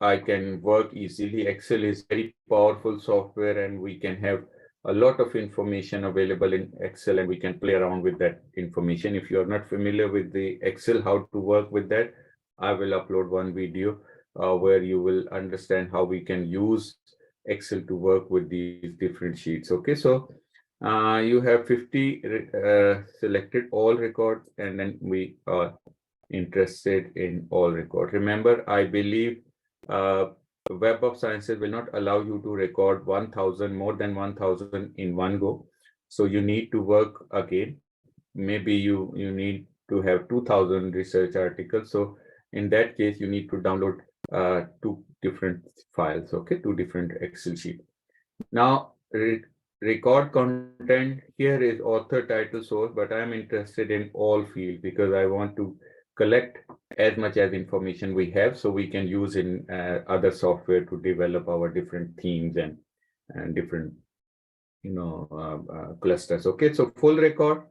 I can work easily. Excel is very powerful software and we can have a lot of information available in Excel and we can play around with that information. If you are not familiar with the Excel, how to work with that, I will upload one video where you will understand how we can use Excel to work with these different sheets. Okay, so you have 50 selected all records and then we are interested in all records. Remember, I believe Web of Sciences will not allow you to record 1,000, more than 1,000 in one go. So you need to work again. Maybe you need to have 2,000 research articles. So in that case, you need to download 2 different files, okay, 2 different Excel sheets. Now, record content here is author, title, source, but I'm interested in all fields because I want to collect as much as information we have so we can use in other software to develop our different themes and different clusters. Okay, so full record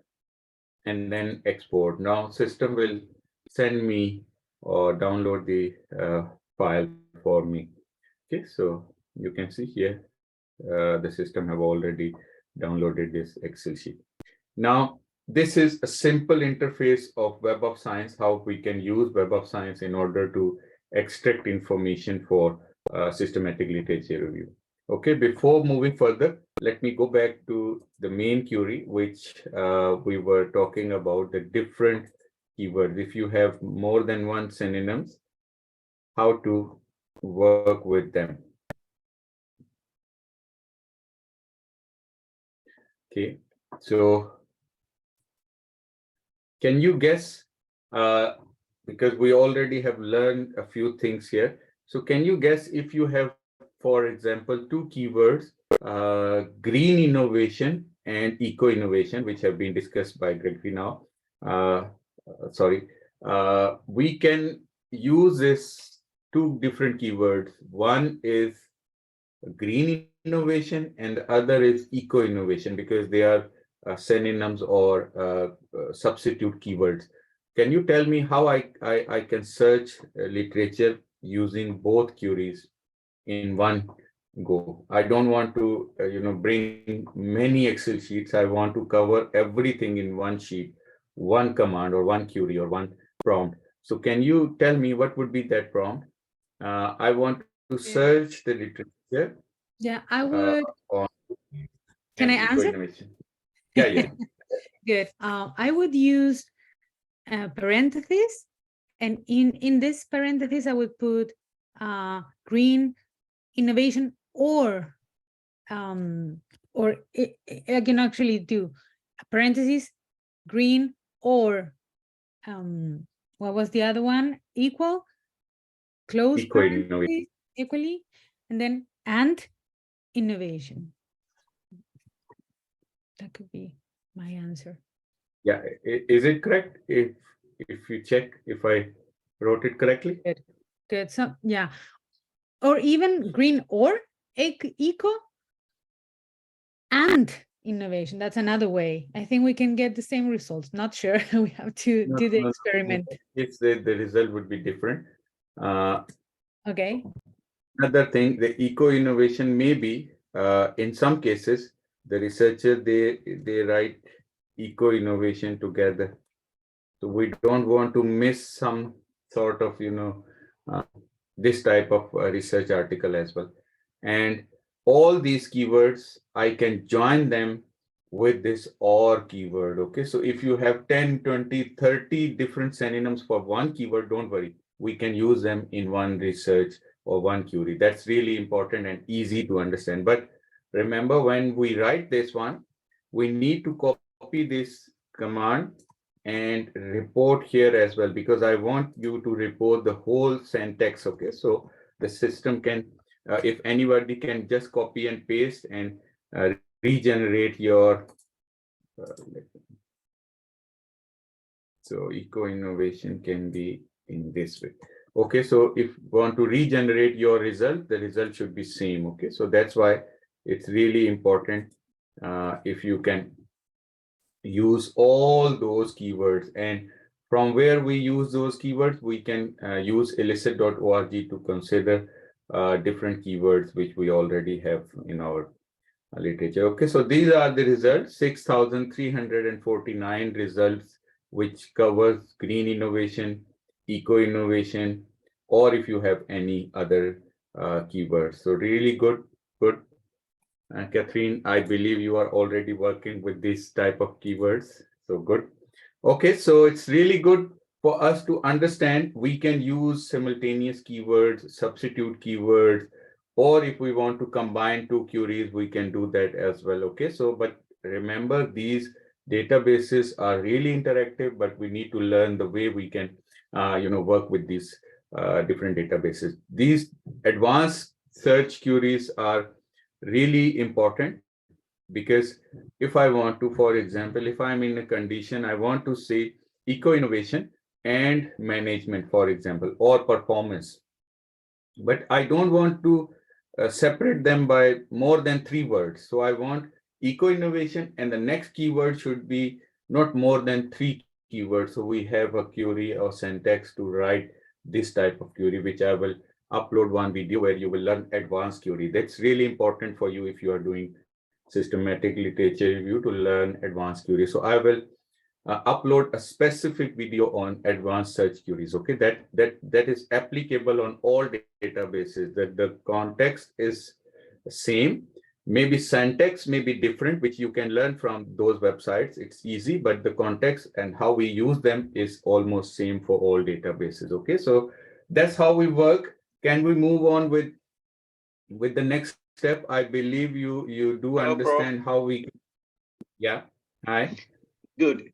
and then export. Now system will send me or download the file for me. Okay, so you can see here the system have already downloaded this Excel sheet. Now this is a simple interface of Web of Science, how we can use Web of Science in order to extract information for systematic literature review. Okay, before moving further, let me go back to the main query, which we were talking about the different keywords. If you have more than one synonyms, how to work with them. Okay, so can you guess, because we already have learned a few things here. So can you guess if you have, for example, 2 keywords, green innovation and eco innovation, which have been discussed by Gregory now. We can use this 2 different keywords. One is green innovation and the other is eco innovation because they are synonyms or substitute keywords. Can you tell me how I can search literature using both queries in one go? I don't want to bring many Excel sheets. I want to cover everything in one sheet, one command or one query or one prompt. So can you tell me what would be that prompt? I want to search the literature. Yeah, I would. Can I answer? Yeah. Good. I would use parentheses, and in this parentheses I would put green innovation, or I can actually do parentheses, green, or what was the other one? Equal, close parentheses, equally, and then and innovation. That could be my answer. Yeah, is it correct? If you check if I wrote it correctly? Good. So yeah, or even green or eco and innovation. That's another way. I think we can get the same results. Not sure. We have to do the experiment. It's the result would be different. Okay. Another thing, the eco-innovation may be, in some cases, the researcher, they write eco-innovation together. So we don't want to miss some sort of, this type of research article as well. And all these keywords, I can join them with this or keyword. Okay, so if you have 10, 20, 30 different synonyms for one keyword, don't worry. We can use them in one research or one query. That's really important and easy to understand. But remember, when we write this one, we need to copy this command and report here as well, because I want you to report the whole syntax. Okay, so the system can, if anybody can just copy and paste and regenerate your, so eco-innovation can be in this way. Okay, so if you want to regenerate your result, the result should be same. Okay, so that's why it's really important if you can use all those keywords. And from where we use those keywords, we can use elicit.org to consider different keywords which we already have in our literature. Okay, so these are the results, 6,349 results, which covers green innovation, eco-innovation, or if you have any other keywords. So really good. Catherine, I believe you are already working with this type of keywords. So good. Okay, so it's really good for us to understand. We can use simultaneous keywords, substitute keywords, or if we want to combine two queries, we can do that as well. Okay, so but remember, these databases are really interactive, but we need to learn the way we can work with these different databases. These advanced search queries are really important, because if I want to, for example, if I'm in a condition, I want to say eco-innovation and management, for example, or performance, but I don't want to separate them by more than 3 words. So I want eco-innovation, and the next keyword should be not more than 3 keywords. So we have a query or syntax to write this type of query, which I will upload one video where you will learn advanced query. That's really important for you if you are doing systematic literature review, to learn advanced query. So I will upload a specific video on advanced search queries. Okay, that is applicable on all databases. That the context is same. Maybe syntax may be different, which you can learn from those websites. It's easy, but the context and how we use them is almost same for all databases. Okay, so that's how we work. Can we move on with the next step? I believe you do understand how we. Yeah. Hi. Good.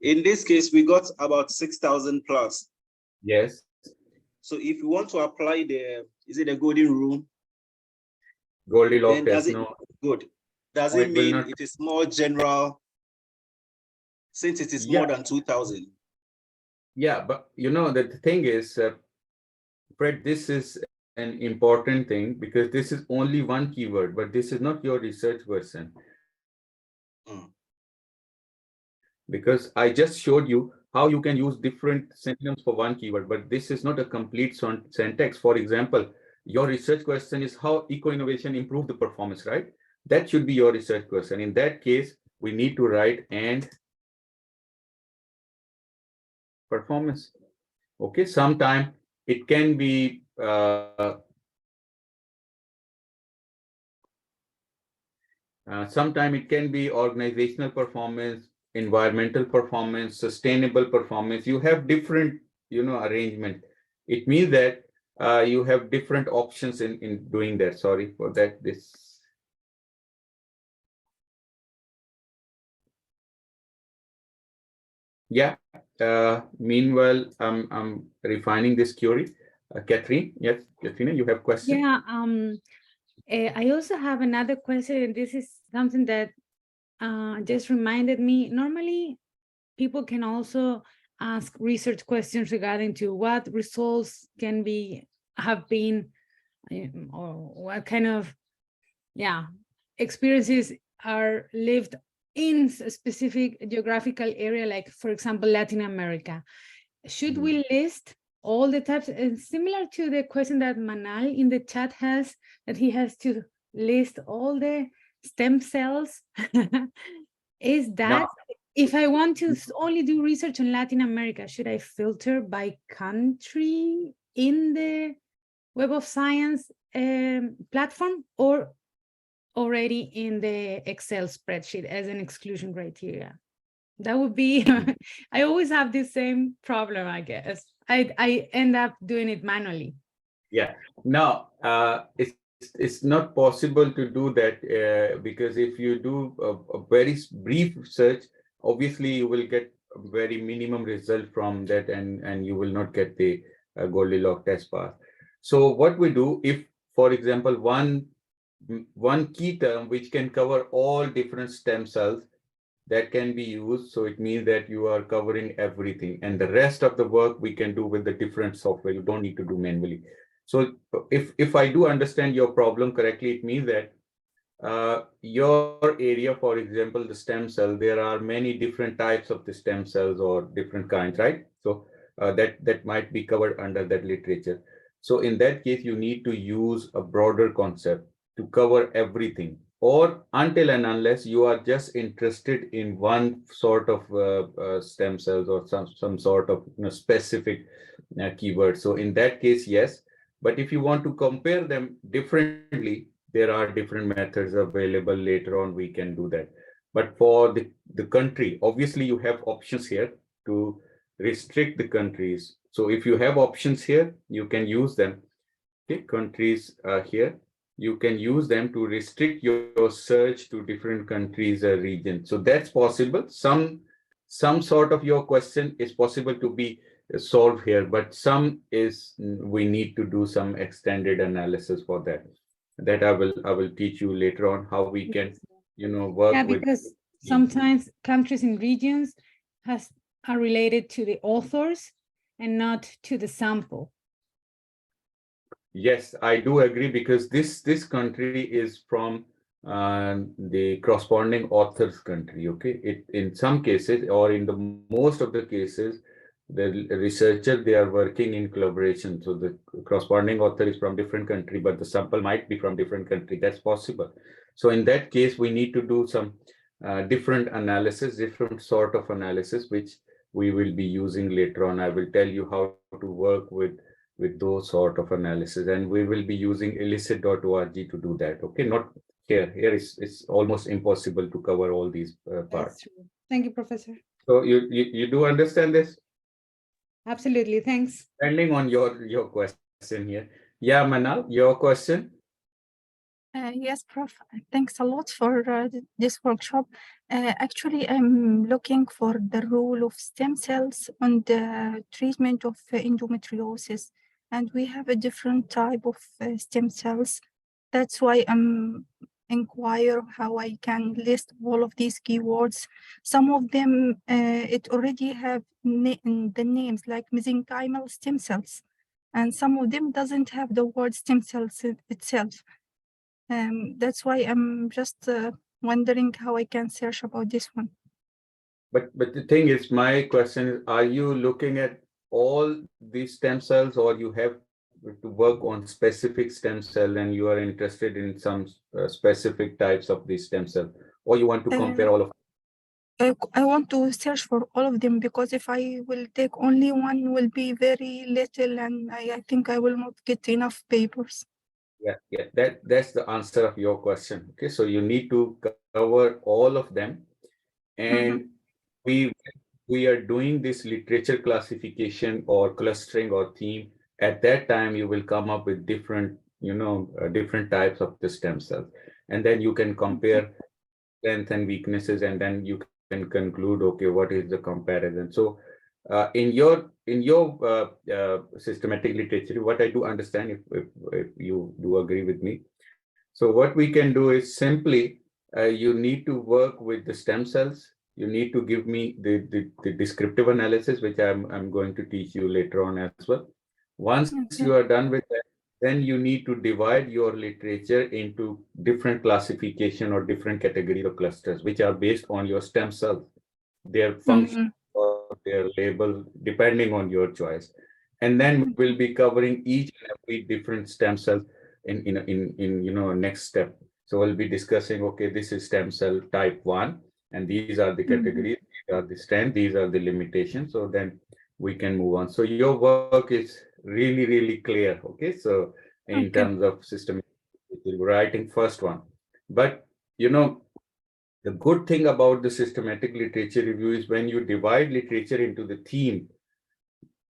In this case, we got about 6,000 plus. Yes. So if you want to apply is it the golden rule? Goldilocks test, no. Good. Does it mean it is more general, since it is more than 2,000? Yeah, but the thing is, Fred, this is an important thing, because this is only one keyword, but this is not your research version. Because I just showed you how you can use different synonyms for one keyword, but this is not a complete syntax. For example, your research question is how eco-innovation improved the performance, right? That should be your research question. In that case, we need to write and performance. Okay, sometime it can be sometime it can be organizational performance, environmental performance, sustainable performance, you have different, arrangement. It means that you have different options in doing that. Sorry for that. Yeah. Meanwhile, I'm refining this query. Catherine, yes, Katrina, you have question? Yeah. I also have another question, and this is something that just reminded me. Normally, people can also ask research questions regarding to what results have been, or what kind of experiences are lived in a specific geographical area, like for example Latin America. Should we list all the types? And similar to the question that Manal in the chat has, that he has to list all the stem cells. Is that, if I want to only do research on Latin America, should I filter by country in the Web of Science platform, or already in the Excel spreadsheet as an exclusion criteria? That would be, I always have the same problem, I guess. I end up doing it manually. Yeah, no, it's not possible to do that because if you do a very brief search, obviously you will get a very minimum result from that, and you will not get the Goldilocks test pass. So what we do, if, for example, one key term which can cover all different stem cells, that can be used. So it means that you are covering everything, and the rest of the work we can do with the different software. You don't need to do manually. So if I do understand your problem correctly, it means that your area, for example, the stem cell, there are many different types of the stem cells or different kinds, right? So that might be covered under that literature. So in that case, you need to use a broader concept to cover everything, or until and unless you are just interested in one sort of stem cells or some sort of specific keyword. So in that case, yes. But if you want to compare them differently, there are different methods available. Later on, we can do that. But for the country, obviously you have options here to restrict the countries. So if you have options here, you can use them. Okay, countries here. You can use them to restrict your search to different countries or regions. So that's possible. Some sort of your question is possible to be solved here, but some is we need to do some extended analysis for that. That I will teach you later on how we can, work with. Because sometimes countries and regions are related to the authors and not to the sample. Yes, I do agree, because this country is from the corresponding author's country. Okay, in some cases, or in the most of the cases, the researcher, they are working in collaboration. So the corresponding author is from different country, but the sample might be from different country. That's possible. So in that case, we need to do some different analysis, different sort of analysis, which we will be using later on. I will tell you how to work with those sort of analysis, and we will be using elicit.org to do that. Okay, not here. Here it's almost impossible to cover all these parts. That's true. Thank you, Professor. So you do understand this? Absolutely, thanks. Depending on your question here. Yeah, Manal, your question? Yes, Prof. Thanks a lot for this workshop. Actually, I'm looking for the role of stem cells on the treatment of endometriosis, and we have a different type of stem cells. That's why I'm inquire how I can list all of these keywords. Some of them, it already have the names like mesenchymal stem cells, and some of them doesn't have the word stem cells itself. That's why I'm just wondering how I can search about this one. But the thing is, my question is, are you looking at all these stem cells, or you have to work on specific stem cell and you are interested in some specific types of these stem cells, or you want to compare all of them? I want to search for all of them, because if I will take only one, will be very little, and I think I will not get enough papers. Yeah, that's the answer of your question. Okay, so you need to cover all of them, and we are doing this literature classification or clustering or theme. At that time, you will come up with different, different types of the stem cells, and then you can compare strengths and weaknesses, and then you can conclude, okay, what is the comparison? So in your systematic literature, what I do understand, if you do agree with me, so what we can do is simply you need to work with the stem cells. You need to give me the descriptive analysis, which I'm going to teach you later on as well. Once you are done with that, then you need to divide your literature into different classification or different categories of clusters, which are based on your stem cells, their function or their label, depending on your choice. And then we'll be covering each and every different stem cell in next step. So we'll be discussing, okay, this is stem cell type 1, and these are the categories, these are the strength, these are the limitations. So then we can move on. So your work is really, really clear. Okay, so in terms of systematic writing, first one. But the good thing about the systematic literature review is when you divide literature into the theme,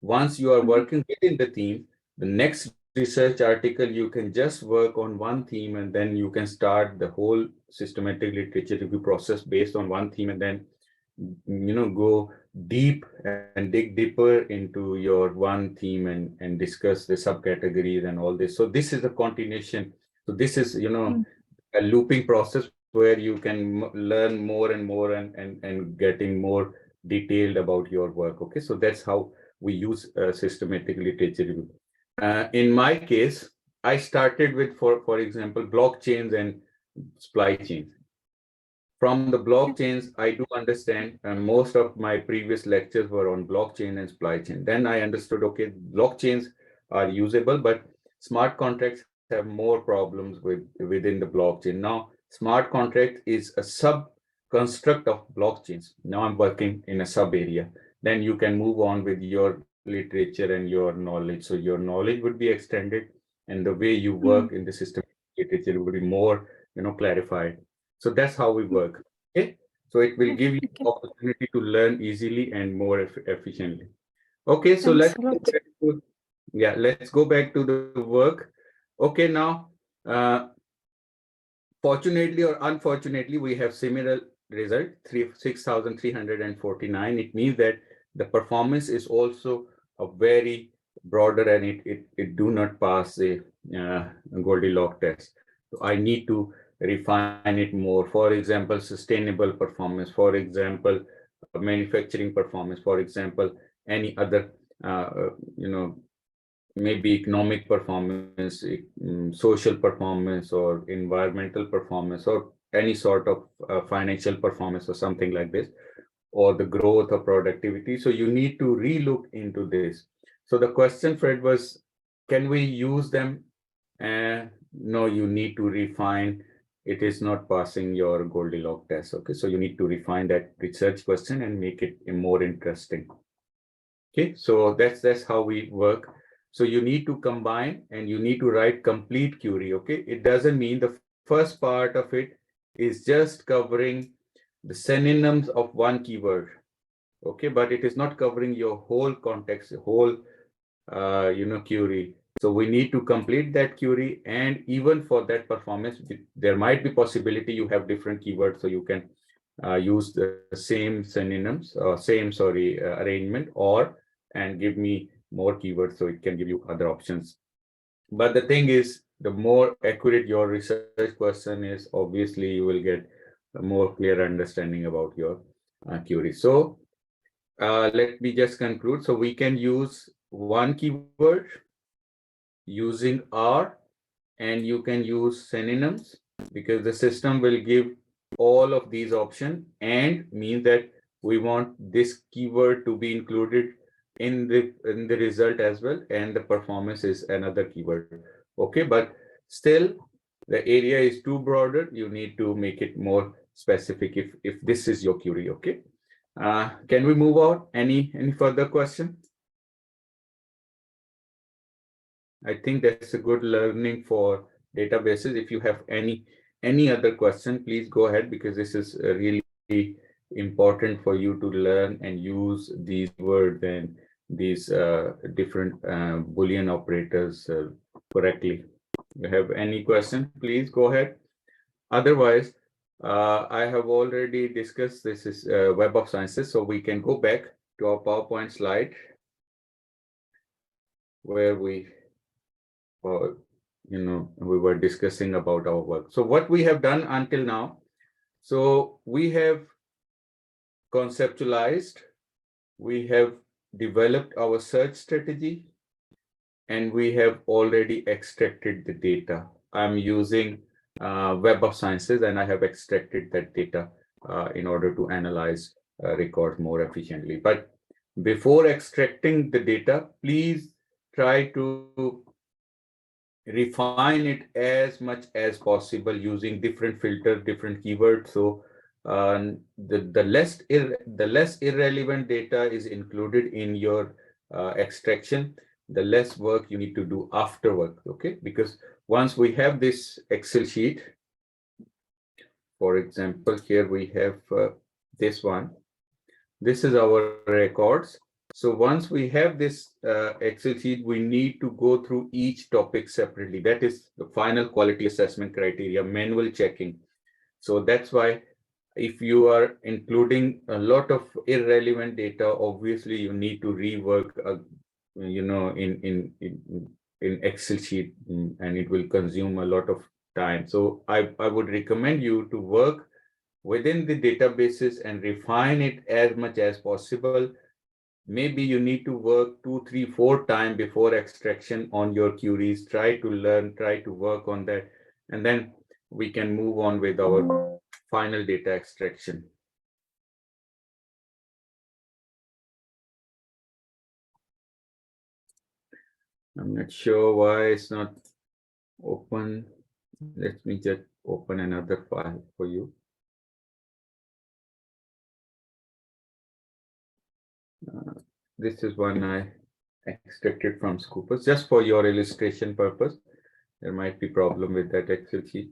once you are working within the theme, the next research article, you can just work on one theme, and then you can start the whole systematic literature review process based on one theme, and then go deep and dig deeper into your one theme and discuss the subcategories and all this. So this is a continuation. So this is a looping process where you can learn more and more and getting more detailed about your work. Okay, so that's how we use systematic literature review. In my case, I started with, for example, blockchains and supply chains. From the blockchains, I do understand, and most of my previous lectures were on blockchain and supply chain. Then I understood, okay, blockchains are usable, but smart contracts have more problems within the blockchain. Now, smart contract is a sub-construct of blockchains. Now I'm working in a sub area. Then you can move on with your literature and your knowledge. So your knowledge would be extended, and the way you work in the system literature would be more, clarified. So that's how we work. Okay, so it will give you opportunity to learn easily and more efficiently. Okay, so let's go back to the work. Okay, now fortunately or unfortunately, we have similar result, 6,349. It means that the performance is also a very broader, and it do not pass the Goldilocks test. So I need to refine it more. For example, sustainable performance, for example, manufacturing performance, for example, any other, maybe economic performance, social performance, or environmental performance, or any sort of financial performance or something like this, or the growth or productivity. So you need to relook into this. So the question, Fred, was, can we use them? No, you need to refine. It is not passing your Goldilocks test. Okay, so you need to refine that research question and make it more interesting. Okay, so that's how we work. So you need to combine and you need to write complete query. Okay, it doesn't mean the first part of it is just covering the synonyms of one keyword. Okay, but it is not covering your whole context, the whole query. So we need to complete that query, and even for that performance, there might be possibility you have different keywords, so you can use the same synonyms or arrangement, and give me more keywords, so it can give you other options. But the thing is, the more accurate your research question is, obviously you will get a more clear understanding about your query. So let me just conclude. So we can use one keyword using R, and you can use synonyms, because the system will give all of these options and mean that we want this keyword to be included in the result as well, and the performance is another keyword. Okay, but still the area is too broader. You need to make it more specific if this is your query. Okay, can we move on? Any further question? I think that's a good learning for databases. If you have any other question, please go ahead, because this is really important for you to learn and use these words and these different Boolean operators correctly. You have any question, please go ahead. Otherwise, I have already discussed this is Web of Sciences, so we can go back to our PowerPoint slide where we were discussing about our work. So what we have done until now, so we have conceptualized, we have developed our search strategy, and we have already extracted the data. I'm using Web of Sciences, and I have extracted that data in order to analyze records more efficiently. But before extracting the data, please try to refine it as much as possible using different filters, different keywords. So the less irrelevant data is included in your extraction, the less work you need to do afterward. Okay, because once we have this Excel sheet, for example, here we have this one. This is our records. So once we have this Excel sheet, we need to go through each topic separately. That is the final quality assessment criteria, manual checking. So that's why if you are including a lot of irrelevant data, obviously you need to rework, in Excel sheet, and it will consume a lot of time. So I would recommend you to work within the databases and refine it as much as possible. Maybe you need to work 2, 3, 4 times before extraction on your queries. Try to learn, try to work on that, and then we can move on with our final data extraction. I'm not sure why it's not open. Let me just open another file for you. This is one I extracted from Scoopus, just for your illustration purpose. There might be problem with that Excel sheet.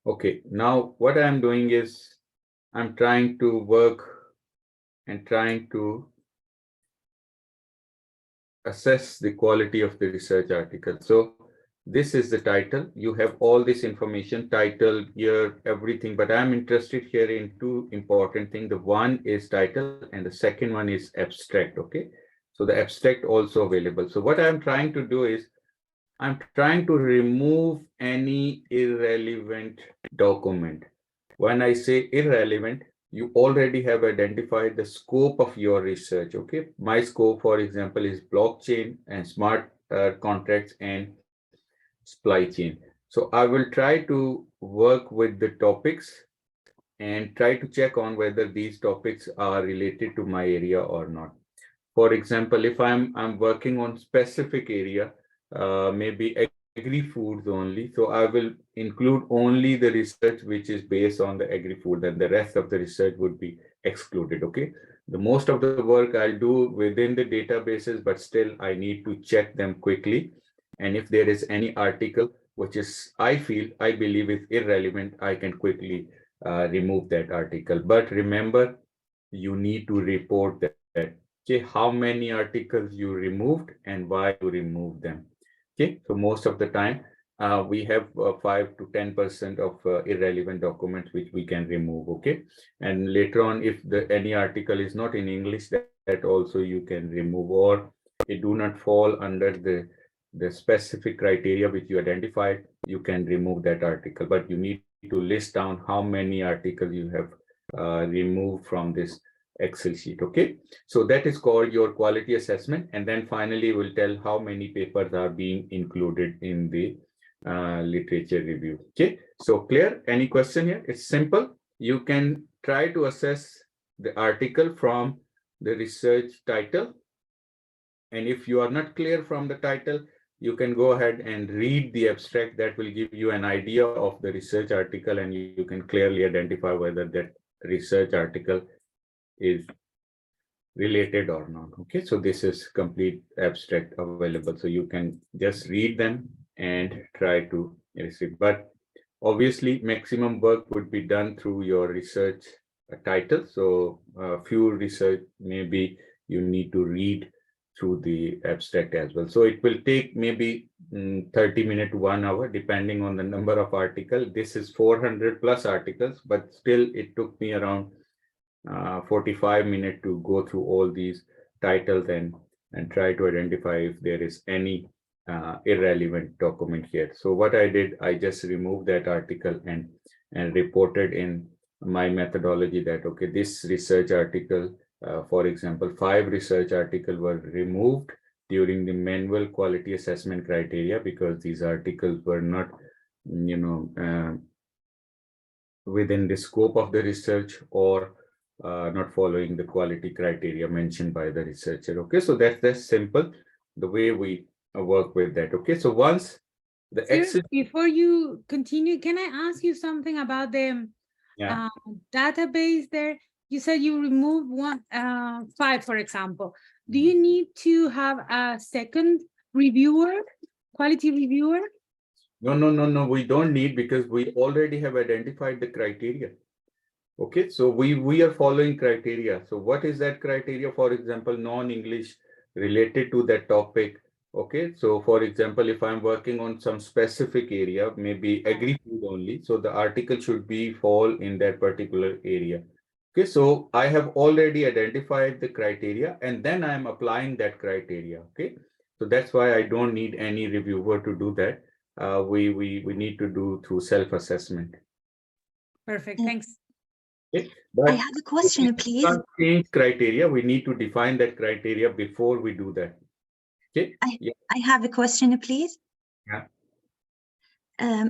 Okay, now what I'm doing is I'm trying to work and trying to assess the quality of the research article. So this is the title. You have all this information, title, year, everything, but I'm interested here in 2 important things. The one is title and the second one is abstract. Okay, so the abstract also available. So what I'm trying to do is I'm trying to remove any irrelevant document. When I say irrelevant, you already have identified the scope of your research. Okay, my scope, for example, is blockchain and smart contracts and supply chain. So I will try to work with the topics and try to check on whether these topics are related to my area or not. For example, if I'm working on specific area, maybe agri-foods only, so I will include only the research which is based on the agri-food, and the rest of the research would be excluded. Okay, the most of the work I'll do within the databases, but still I need to check them quickly. And if there is any article which is I believe is irrelevant, I can quickly remove that article. But remember, you need to report that. Okay, how many articles you removed and why you removed them. Okay, so most of the time we have 5 to 10% of irrelevant documents which we can remove. Okay, and later on, if any article is not in English, that also you can remove, or it do not fall under the specific criteria which you identified, you can remove that article. But you need to list down how many articles you have removed from this Excel sheet. Okay, so that is called your quality assessment, and then finally we'll tell how many papers are being included in the literature review. Okay, so clear? Any question here? It's simple. You can try to assess the article from the research title, and if you are not clear from the title, you can go ahead and read the abstract. That will give you an idea of the research article, and you can clearly identify whether that research article is related or not. Okay, so this is complete abstract available, so you can just read them and try to receive. But obviously, maximum work would be done through your research title. So a few research, maybe you need to read through the abstract as well. So it will take maybe 30 minutes to 1 hour, depending on the number of articles. This is 400 plus articles, but still it took me around 45 minutes to go through all these titles and try to identify if there is any irrelevant document here. So what I did, I just removed that article and reported in my methodology that, okay, this research article, for example, 5 research articles were removed during the manual quality assessment criteria because these articles were not, within the scope of the research or not following the quality criteria mentioned by the researcher. Okay, so that's simple, the way we work with that. Okay, so once the Sir, before you continue, can I ask you something about the database there? You said you removed 5, for example. Do you need to have a second reviewer, quality reviewer? No, we don't need, because we already have identified the criteria. Okay, so we are following criteria. So what is that criteria? For example, non-English related to that topic. Okay, so for example, if I'm working on some specific area, maybe agri-food only, so the article should be fall in that particular area. Okay, so I have already identified the criteria and then I'm applying that criteria. Okay, so that's why I don't need any reviewer to do that. We need to do through self-assessment. Perfect, thanks. Okay, I have a question, please. Change criteria. We need to define that criteria before we do that. Okay. I have a question, please. Yeah.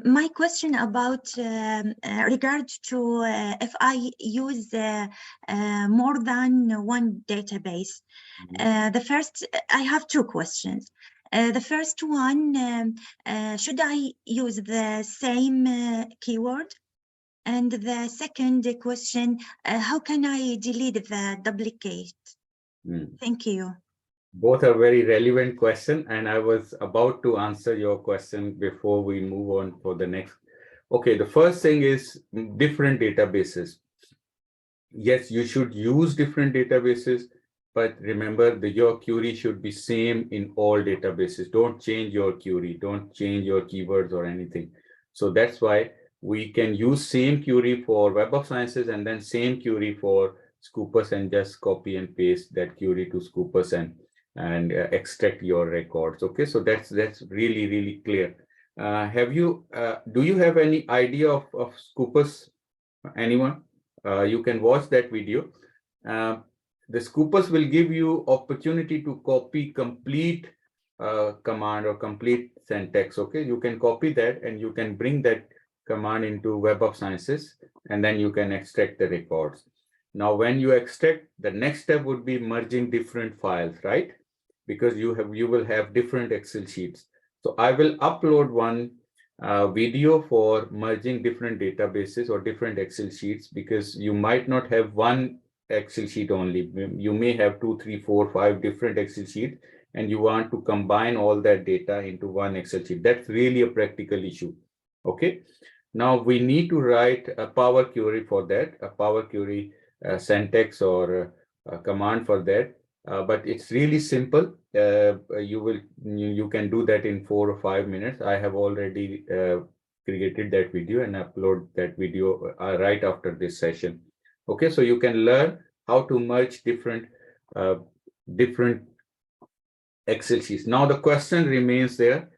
My question about regard to if I use more than one database. The first, I have 2 questions. The first one, should I use the same keyword? And the second question, how can I delete the duplicate? Thank you. Both are very relevant questions, and I was about to answer your question before we move on for the next. Okay, the first thing is different databases. Yes, you should use different databases, but remember your query should be same in all databases. Don't change your query, don't change your keywords or anything. So that's why we can use same query for Web of Sciences and then same query for Scopus and just copy and paste that query to Scopus and extract your records. Okay, so that's really clear. Do you have any idea of Scopus? Anyone? You can watch that video. The Scopus will give you opportunity to copy complete command or complete syntax. Okay, you can copy that and you can bring that command into Web of Sciences, and then you can extract the records. Now, when you extract, the next step would be merging different files, right? Because you will have different Excel sheets. So I will upload one video for merging different databases or different Excel sheets, because you might not have one Excel sheet only. You may have 2, 3, 4, 5 different Excel sheets, and you want to combine all that data into one Excel sheet. That's really a practical issue. Okay. Now we need to write a Power Query for that, a Power Query syntax or a command for that. But it's really simple. You can do that in 4 or 5 minutes. I have already created that video and upload that video right after this session. Okay, so you can learn how to merge different Excel sheets. Now the question remains there: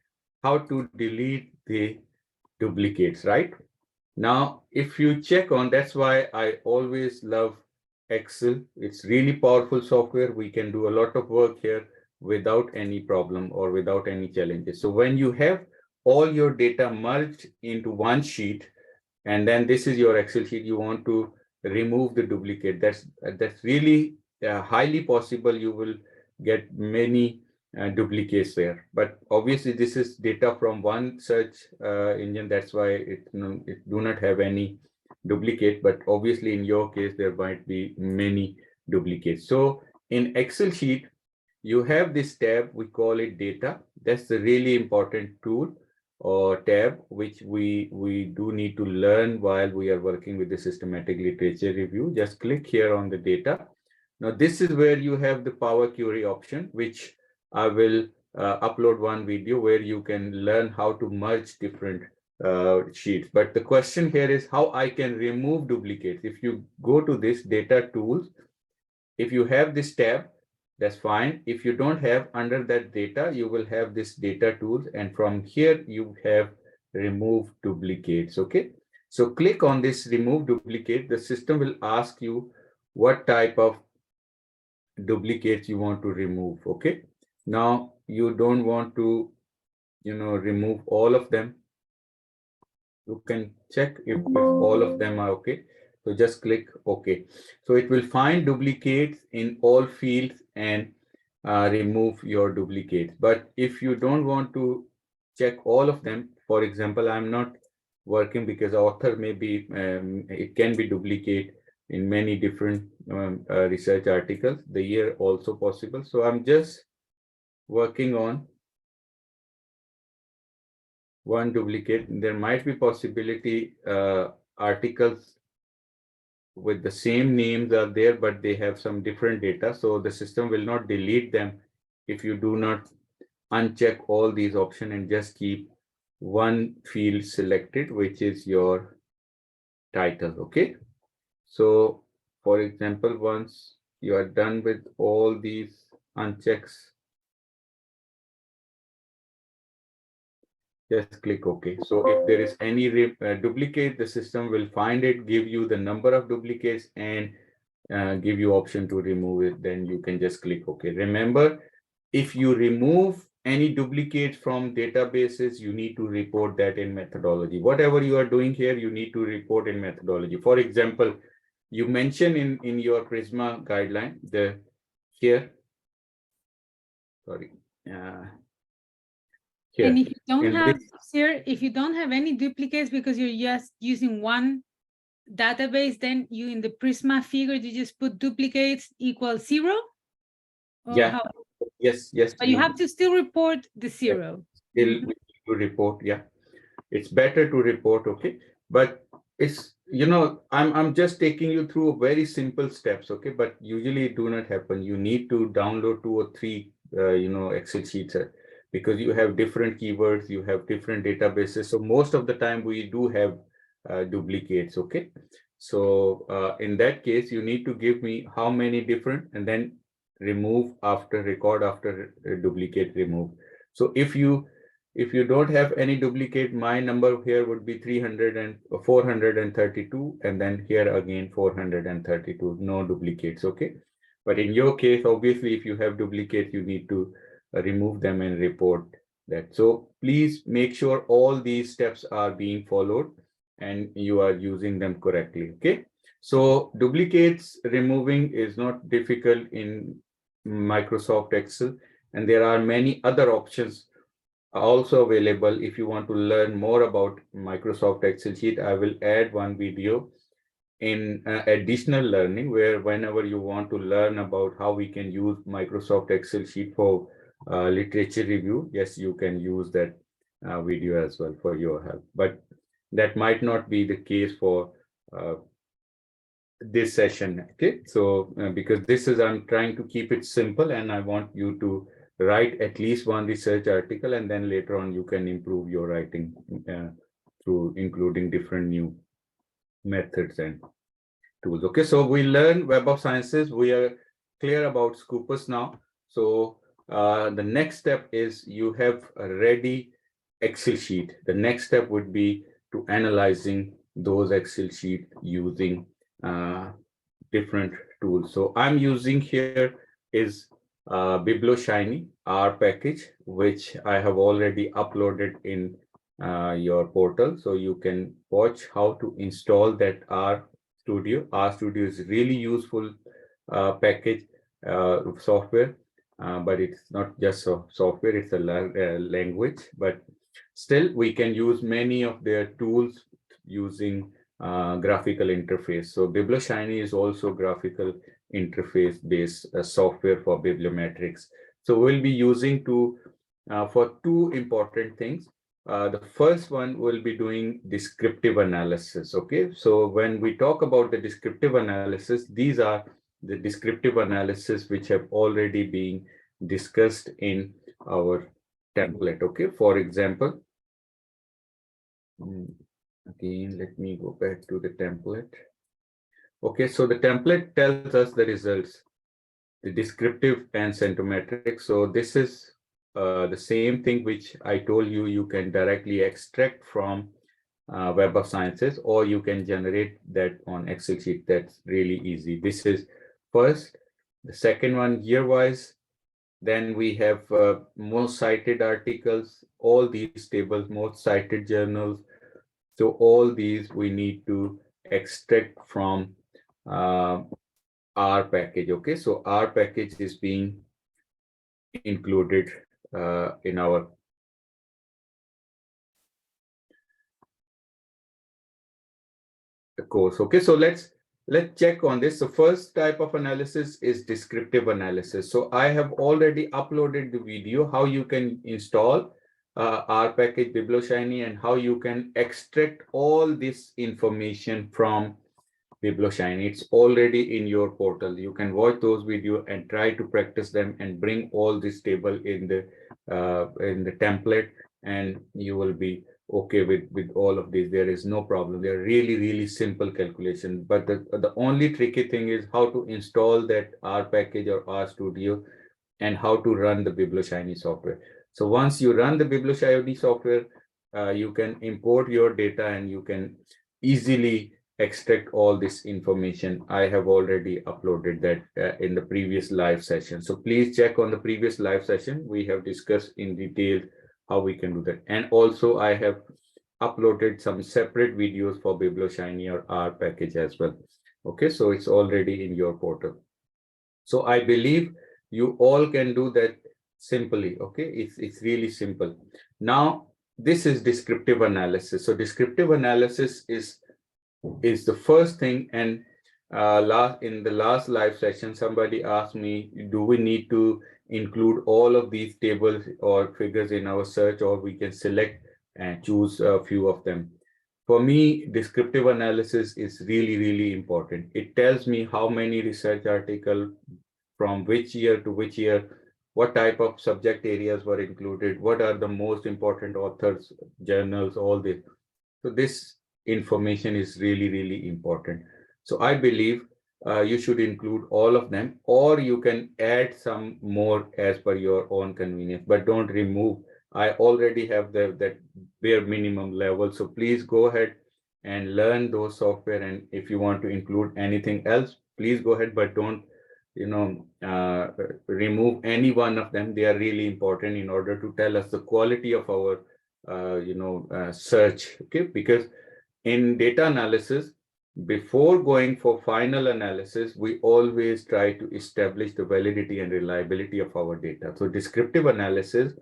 how to delete the duplicates, right? Now, if you check on, that's why I always love Excel. It's really powerful software. We can do a lot of work here without any problem or without any challenges. So when you have all your data merged into one sheet, and then this is your Excel sheet, you want to remove the duplicate. That's really highly possible. You will get many duplicates there, but obviously this is data from one search engine. That's why it do not have any duplicate, but obviously in your case there might be many duplicates. So in Excel sheet you have this tab, we call it data. That's the really important tool. or tab, which we do need to learn while we are working with the systematic literature review. Just click here on the data. Now this is where you have the Power Query option, which I will upload one video where you can learn how to merge different sheets. But the question here is how I can remove duplicates. If you go to this data tools, if you have this tab, that's fine. If you don't have, under that data, you will have this data tools, and from here you have remove duplicates. Okay, so click on this remove duplicate. The system will ask you what type of duplicates you want to remove. Okay, now you don't want to remove all of them. You can check if all of them are okay. So just click OK. So it will find duplicates in all fields and remove your duplicates. But if you don't want to check all of them, for example, I'm not working because author may be, it can be duplicate in many different research articles, the year also possible. So I'm just working on one duplicate. There might be possibility articles with the same names are there, but they have some different data. So the system will not delete them if you do not uncheck all these options and just keep one field selected, which is your title. Okay. So for example, once you are done with all these unchecks, just click OK. So if there is any duplicate, the system will find it, give you the number of duplicates, and give you option to remove it. Then you can just click OK. Remember, if you remove any duplicates from databases, you need to report that in methodology. Whatever you are doing here, you need to report in methodology. For example, you mention in your PRISMA guideline, here. And if you don't have here, if you don't have any duplicates because you're just using one database, then you in the PRISMA figure, you just put duplicates equals 0? Or yeah. how? Yes. But you have to still report the 0. Still we need to report. Yeah. It's better to report. Okay. But it's, I'm just taking you through very simple steps. Okay. But usually it do not happen. You need to download 2 or 3, Excel sheets. Because you have different keywords, you have different databases. So most of the time we do have duplicates. Okay. So in that case, you need to give me how many different, and then remove after record after duplicate remove. So if you don't have any duplicate, my number here would be 432, and then here again 432, no duplicates. Okay. But in your case, obviously, if you have duplicates, you need to remove them and report that. So please make sure all these steps are being followed and you are using them correctly. Okay. So duplicates removing is not difficult in Microsoft Excel, and there are many other options also available. If you want to learn more about Microsoft Excel sheet, I will add one video in additional learning, where whenever you want to learn about how we can use Microsoft Excel sheet for literature review, yes, you can use that video as well for your help. But that might not be the case for this session. Okay. So because this is, I'm trying to keep it simple, and I want you to write at least one research article, and then later on you can improve your writing through including different new methods and tools. Okay. So we learn Web of Sciences. We are clear about Scopus now. So the next step is you have a ready Excel sheet. The next step would be to analyzing those Excel sheet using different tools. So I'm using here is BiblioShiny R package, which I have already uploaded in your portal. So you can watch how to install that R Studio. R Studio is really useful package software. But it's not just software, it's a language, but still we can use many of their tools using graphical interface. So BiblioShiny is also graphical interface based software for bibliometrics. So we'll be using for 2 important things. The first one will be doing descriptive analysis. Okay, so when we talk about the descriptive analysis, these are the descriptive analysis which have already been discussed in our template. Okay, for example, again, let me go back to the template. Okay, so the template tells us the results, the descriptive and symptomatic. So this is the same thing which I told you, you can directly extract from Web of Sciences, or you can generate that on Excel sheet. That's really easy. This is first. The second one, year-wise. Then we have most cited articles, all these tables, most cited journals. So all these we need to extract from R package. Okay, so R package is being included in our course. Okay, so let's check on this. So first type of analysis is descriptive analysis. So I have already uploaded the video how you can install R package BiblioShiny and how you can extract all this information from BiblioShiny. It's already in your portal. You can watch those videos and try to practice them and bring all this table in the template, and you will be okay with all of these. There is no problem. They're really simple calculations. But the only tricky thing is how to install that R package or R Studio and how to run the BiblioShiny software. So once you run the BiblioShiny software, you can import your data and you can easily extract all this information. I have already uploaded that in the previous live session. So please check on the previous live session. We have discussed in detail how we can do that. And also I have uploaded some separate videos for BiblioShiny or R package as well. Okay, so it's already in your portal. So I believe you all can do that simply. Okay, it's really simple. Now this is descriptive analysis. So descriptive analysis is the first thing. And in the last live session, somebody asked me, do we need to include all of these tables or figures in our search, or we can select and choose a few of them? For me, descriptive analysis is really important. It tells me how many research articles from which year to which year, what type of subject areas were included, what are the most important authors, journals, all this. So this information is really important. So I believe you should include all of them, or you can add some more as per your own convenience, but don't remove. I already have that bare minimum level. So please go ahead and learn those software. And if you want to include anything else, please go ahead, but don't remove any one of them. They are really important in order to tell us the quality of our search. Okay, because in data analysis, before going for final analysis, we always try to establish the validity and reliability of our data. So descriptive analysis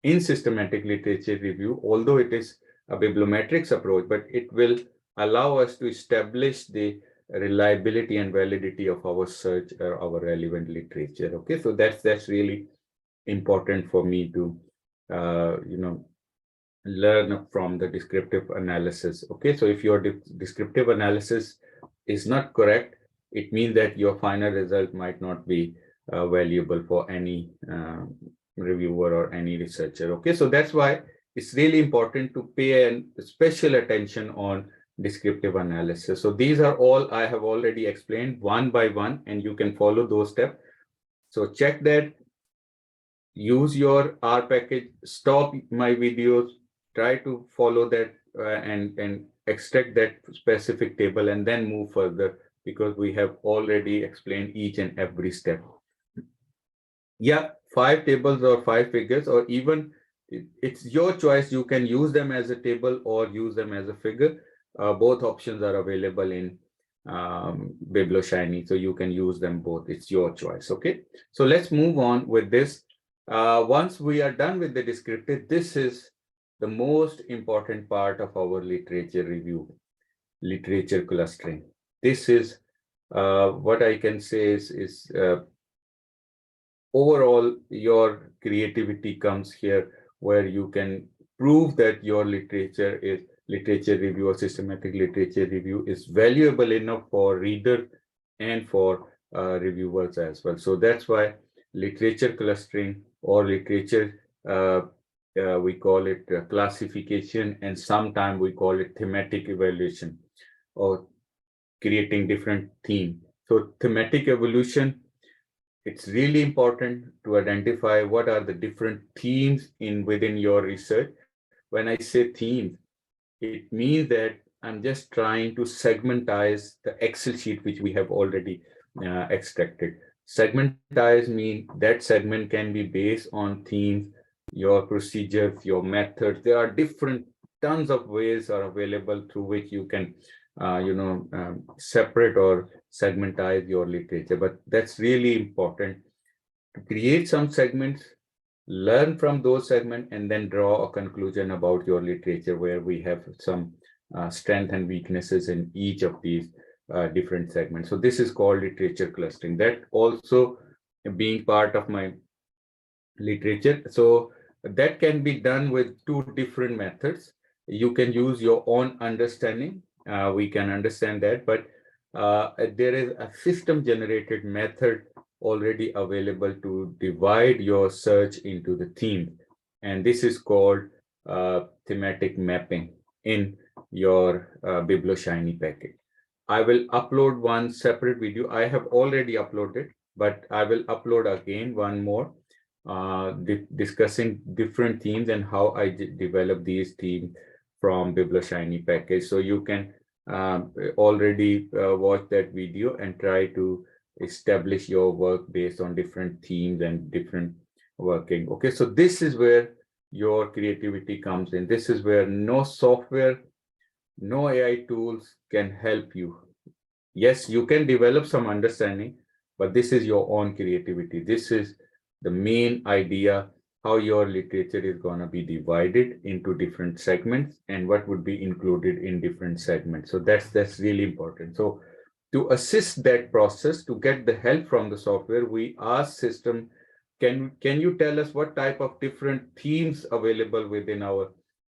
in systematic literature review, although it is a bibliometrics approach, but it will allow us to establish the reliability and validity of our search or our relevant literature. Okay, so that's really important for me to learn from the descriptive analysis. Okay, so if your descriptive analysis is not correct, it means that your final result might not be valuable for any reviewer or any researcher. Okay, so that's why it's really important to pay special attention on descriptive analysis. So these are all I have already explained one by one, and you can follow those steps. So check that, use your R package, stop my videos, try to follow that and extract that specific table, and then move further, because we have already explained each and every step. Yeah, 5 tables or 5 figures, or even it's your choice. You can use them as a table or use them as a figure. Both options are available in BiblioShiny, so you can use them both. It's your choice. Okay, so let's move on with this. Once we are done with the descriptive, this is the most important part of our literature review, literature clustering. This is what I can say is overall your creativity comes here, where you can prove that your literature review or systematic literature review is valuable enough for readers and for reviewers as well. So that's why literature clustering or literature, we call it classification, and sometimes we call it thematic evaluation or creating different themes. So thematic evolution, it's really important to identify what are the different themes within your research. When I say themes, it means that I'm just trying to segmentize the Excel sheet which we have already extracted. Segmentize means that segment can be based on themes, your procedures, your methods. There are tons of ways are available through which you can separate or segmentize your literature. But that's really important to create some segments, learn from those segments, and then draw a conclusion about your literature where we have some strengths and weaknesses in each of these different segments. So this is called literature clustering. That also being part of my literature. So that can be done with two different methods. You can use your own understanding. We can understand that, but there is a system generated method already available to divide your search into the theme. And this is called thematic mapping in your BiblioShiny package. I will upload one separate video. I have already uploaded, but I will upload again one more discussing different themes and how I develop these themes from BiblioShiny package. So you can already watch that video and try to establish your work based on different themes and different working. Okay, so this is where your creativity comes in. This is where no software, no AI tools can help you. Yes, you can develop some understanding, but this is your own creativity. This is the main idea, how your literature is going to be divided into different segments and what would be included in different segments. So that's really important. So to assist that process, to get the help from the software, we ask system, can you tell us what type of different themes available within our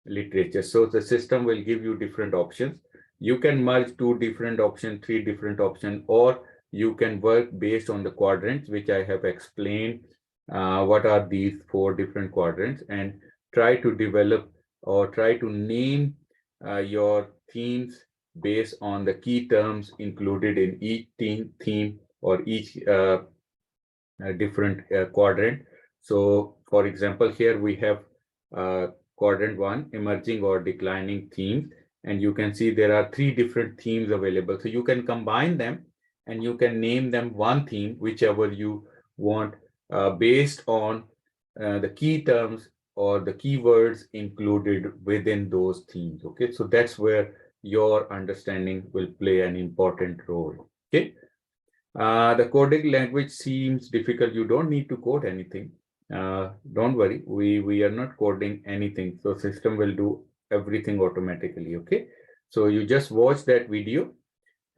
literature? So the system will give you different options. You can merge 2 different options, 3 different options, or you can work based on the quadrants, which I have explained. What are these 4 different quadrants, and try to develop or try to name your themes based on the key terms included in each theme or each different quadrant. So for example, here we have quadrant 1, emerging or declining themes, and you can see there are 3 different themes available. So you can combine them and you can name them one theme, whichever you want, based on the key terms or the keywords included within those themes. Okay, so that's where your understanding will play an important role. Okay, the coding language seems difficult. You don't need to code anything. Don't worry, we are not coding anything. So system will do everything automatically. Okay, so you just watch that video,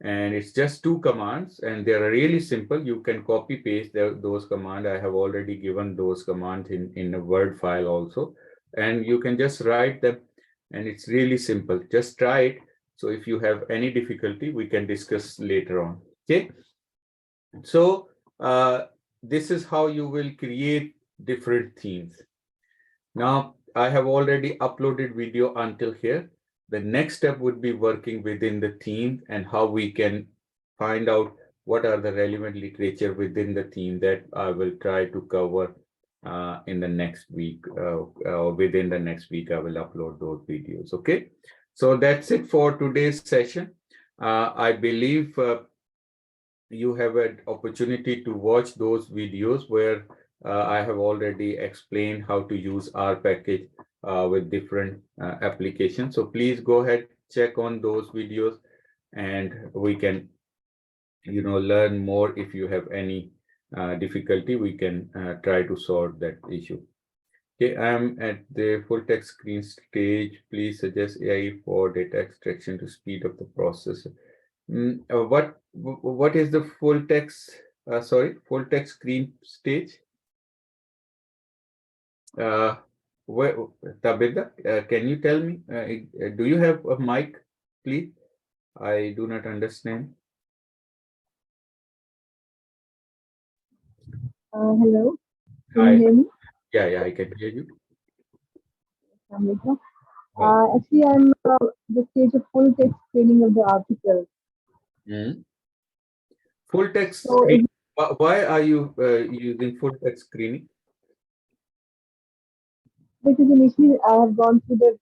and it's just 2 commands, and they are really simple. You can copy paste those commands. I have already given those commands in a Word file also, and you can just write them, and it's really simple. Just try it. So if you have any difficulty, we can discuss later on. Okay, so this is how you will create different themes. Now I have already uploaded video until here. The next step would be working within the theme and how we can find out what are the relevant literature within the theme that I will try to cover in the next week. Within the next week, I will upload those videos. Okay, so that's it for today's session. I believe you have an opportunity to watch those videos where I have already explained how to use our package with different applications. So please go ahead, check on those videos, and we can, learn more. If you have any difficulty, we can try to solve that issue. Okay, I'm at the full text screen stage. Please suggest AI for data extraction to speed up the process. What is the full text? Full text screen stage? Tabitha, can you tell me, do you have a mic, please? I do not understand. Hello, can Hi. you hear me? Yeah, I can hear you. Actually, I'm the stage of full text screening of the article. Full text So screening. Why are you using full text screening? because initially I have gone through the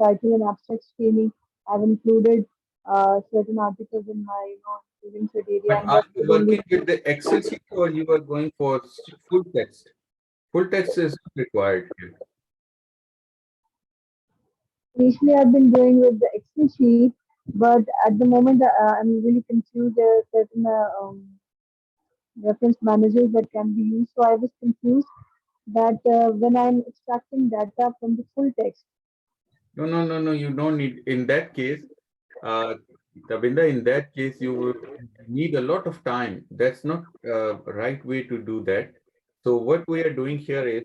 title and abstract screening. I've included certain articles in my student criteria, But and are that you was only working with the Excel sheet or you are going for full text? Full text is required here. initially I've been doing with the Excel sheet, but at the moment I'm really confused. There are certain reference managers that can be used, so I was confused that when I'm extracting data from the full text. No, you don't need, in that case, Tabinda, in that case, you will need a lot of time. That's not right way to do that. So what we are doing here is,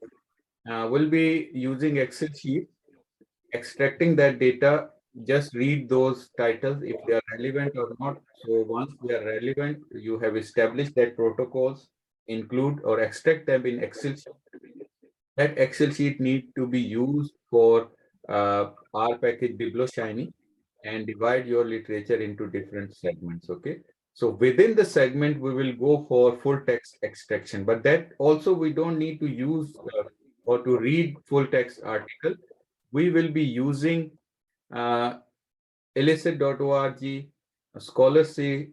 we'll be using Excel sheet, extracting that data, just read those titles if they are relevant or not. So once they are relevant, you have established that protocols, include or extract them in Excel sheet. That Excel sheet need to be used for R package BiblioShiny and divide your literature into different segments. Okay. So within the segment, we will go for full text extraction, but that also we don't need to use or to read full text article. We will be using illicit.org, Scholarcy,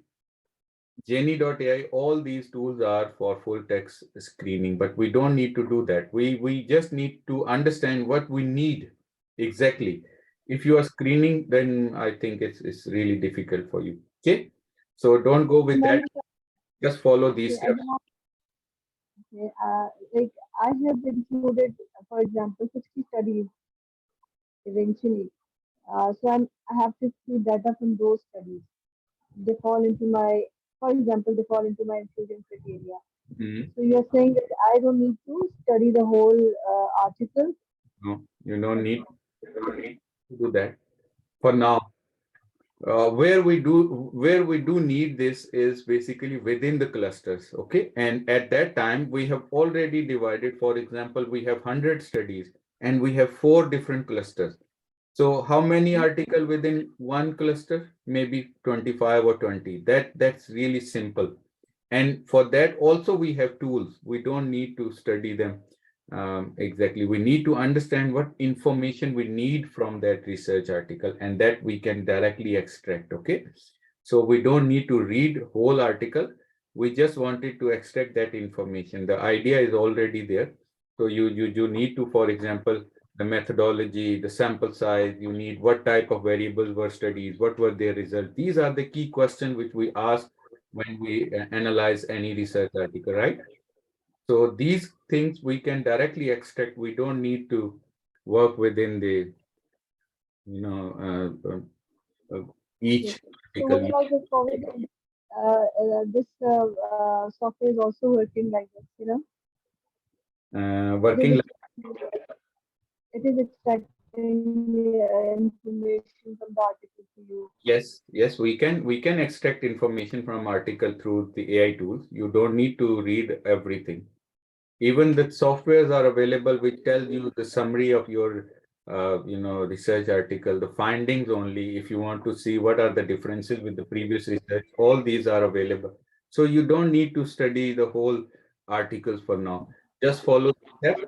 Jenny.ai, all these tools are for full text screening, but we don't need to do that. We just need to understand what we need exactly. If you are screening, then I think it's really difficult for you. Okay, so don't go with that. Just follow these steps. Okay, like I have included, for example, 60 studies eventually. I have to see data from those studies. They fall into my, for example, they fall into my inclusion criteria. So you're saying that I don't need to study the whole article? No, you don't need to do that for now. Where we do need this is basically within the clusters. Okay, and at that time we have already divided. For example, we have 100 studies and we have 4 different clusters. So how many articles within one cluster? Maybe 25 or 20. That's really simple. And for that also we have tools. We don't need to study them exactly. We need to understand what information we need from that research article, and that we can directly extract. Okay, so we don't need to read whole article. We just wanted to extract that information. The idea is already there. So you need to, for example, the methodology, the sample size, you need what type of variables were studied, what were their results. These are the key questions which we ask when we analyze any research article, right? So these things we can directly extract. We don't need to work within the, each So article. what was COVID? This software is also working like this, Working like, it is extracting information from the article to you. yes, we can extract information from article through the AI tools. You don't need to read everything. Even the softwares are available which tells you the summary of your research article, the findings only. If you want to see what are the differences with the previous research, all these are available. So you don't need to study the whole articles for now. Just follow the steps,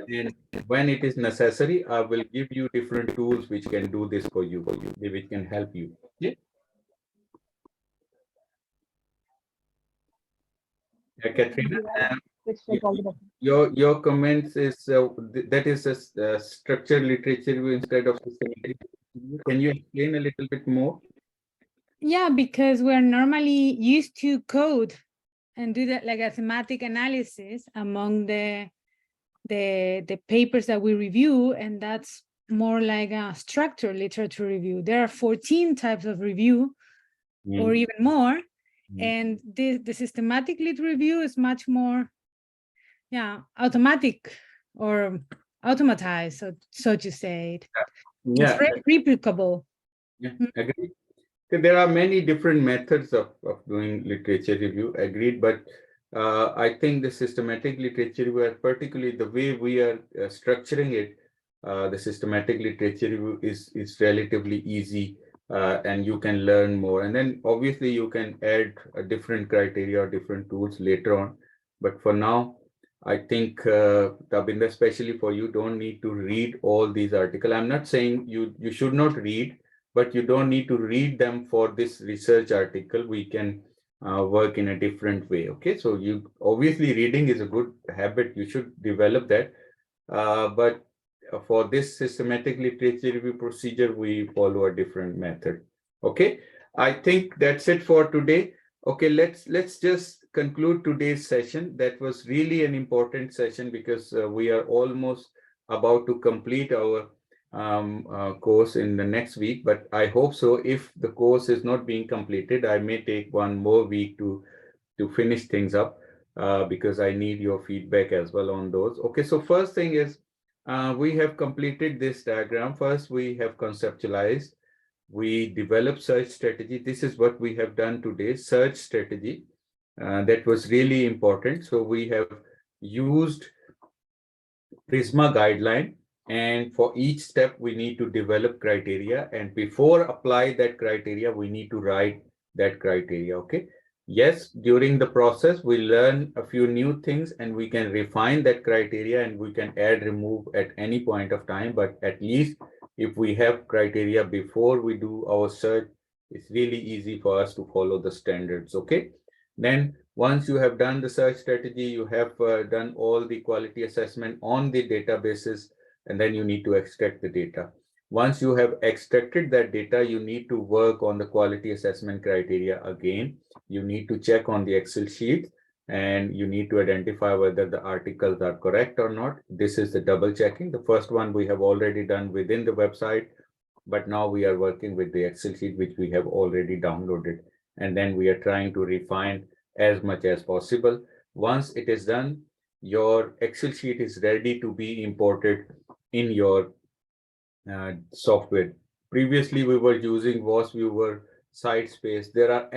and when it is necessary, I will give you different tools which can do this for you, which can help you. Yeah. Katrina, your comments is that is a structured literature instead of systematic. Can you explain a little bit more? Yeah, because we're normally used to code and do that like a thematic analysis among the papers that we review, and that's more like a structured literature review. There are 14 types of review or even more. And the systematic lit review is much more automatic, or automatized, so to say. Yeah. It's replicable. Yeah, agreed. There are many different methods of doing literature review, agreed, but I think the systematic literature review, particularly the way we are structuring it, the systematic literature review is relatively easy, and you can learn more. And then obviously you can add a different criteria or different tools later on. But for now, I think, Tabinda, especially for you, don't need to read all these articles. I'm not saying you should not read, but you don't need to read them for this research article. We can work in a different way. Okay, so you obviously reading is a good habit. You should develop that. But for this systematic literature review procedure, we follow a different method. Okay, I think that's it for today. Okay, let's just conclude today's session. That was really an important session because we are almost about to complete our course in the next week, but I hope so. If the course is not being completed, I may take one more week to finish things up because I need your feedback as well on those. Okay, so first thing is we have completed this diagram. First, we have conceptualized. We developed search strategy. This is what we have done today, search strategy. That was really important. So we have used PRISMA guideline. And for each step, we need to develop criteria. And before apply that criteria, we need to write that criteria. Okay. Yes, during the process, we learn a few new things and we can refine that criteria and we can add, remove at any point of time. But at least if we have criteria before we do our search, it's really easy for us to follow the standards. Okay. Then once you have done the search strategy, you have done all the quality assessment on the databases, and then you need to extract the data. Once you have extracted that data, you need to work on the quality assessment criteria again. You need to check on the Excel sheet and you need to identify whether the articles are correct or not. This is the double checking. The first one we have already done within the website, but now we are working with the Excel sheet, which we have already downloaded. And then we are trying to refine as much as possible. Once it is done, your Excel sheet is ready to be imported in your software. Previously, we were using WAS Viewer, SiteSpace. There are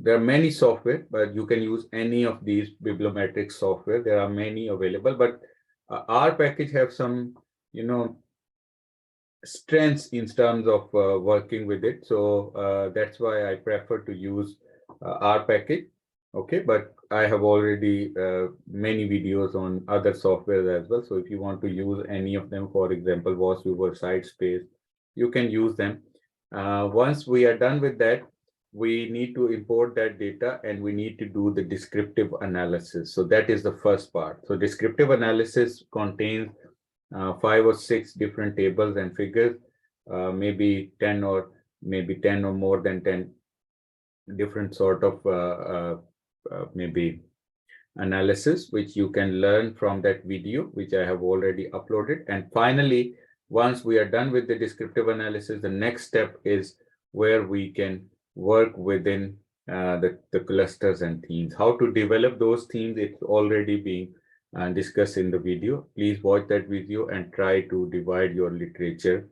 there are many software, but you can use any of these bibliometric software. There are many available, but our package have some, strengths in terms of working with it. So that's why I prefer to use our package. Okay, but I have already many videos on other software as well. So if you want to use any of them, for example, WAS Viewer, SiteSpace, you can use them. Once we are done with that, we need to import that data and we need to do the descriptive analysis. So that is the first part. So descriptive analysis contains 5 or 6 different tables and figures, maybe 10 or more than 10 different sort of maybe analysis, which you can learn from that video, which I have already uploaded. And finally, once we are done with the descriptive analysis, the next step is where we can work within the clusters and themes. How to develop those themes, it's already being discussed in the video. Please watch that video and try to divide your literature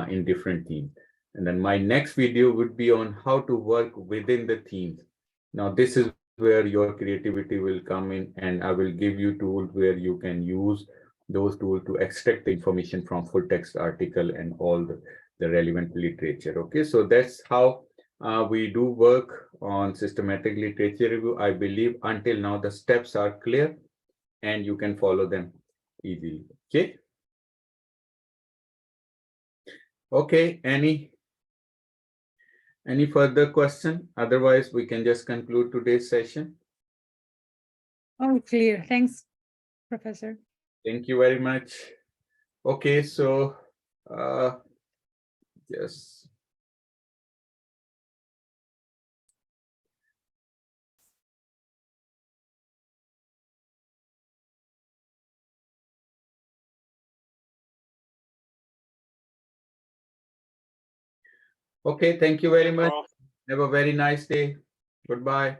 in different themes. And then my next video would be on how to work within the themes. Now, this is where your creativity will come in, and I will give you tools where you can use those tools to extract the information from full text article and all the relevant literature. Okay, so that's how we do work on systematic literature review. I believe until now the steps are clear and you can follow them easily. Okay. Okay, any further question? Otherwise, we can just conclude today's session. Oh, clear. Thanks, Professor. Thank you very much. Okay, so yes. Okay, thank you very much. Have a very nice day. Goodbye.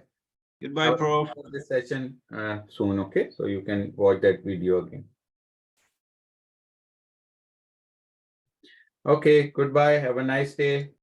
Goodbye, Prof. This session soon, okay? So you can watch that video again. Okay, goodbye. Have a nice day.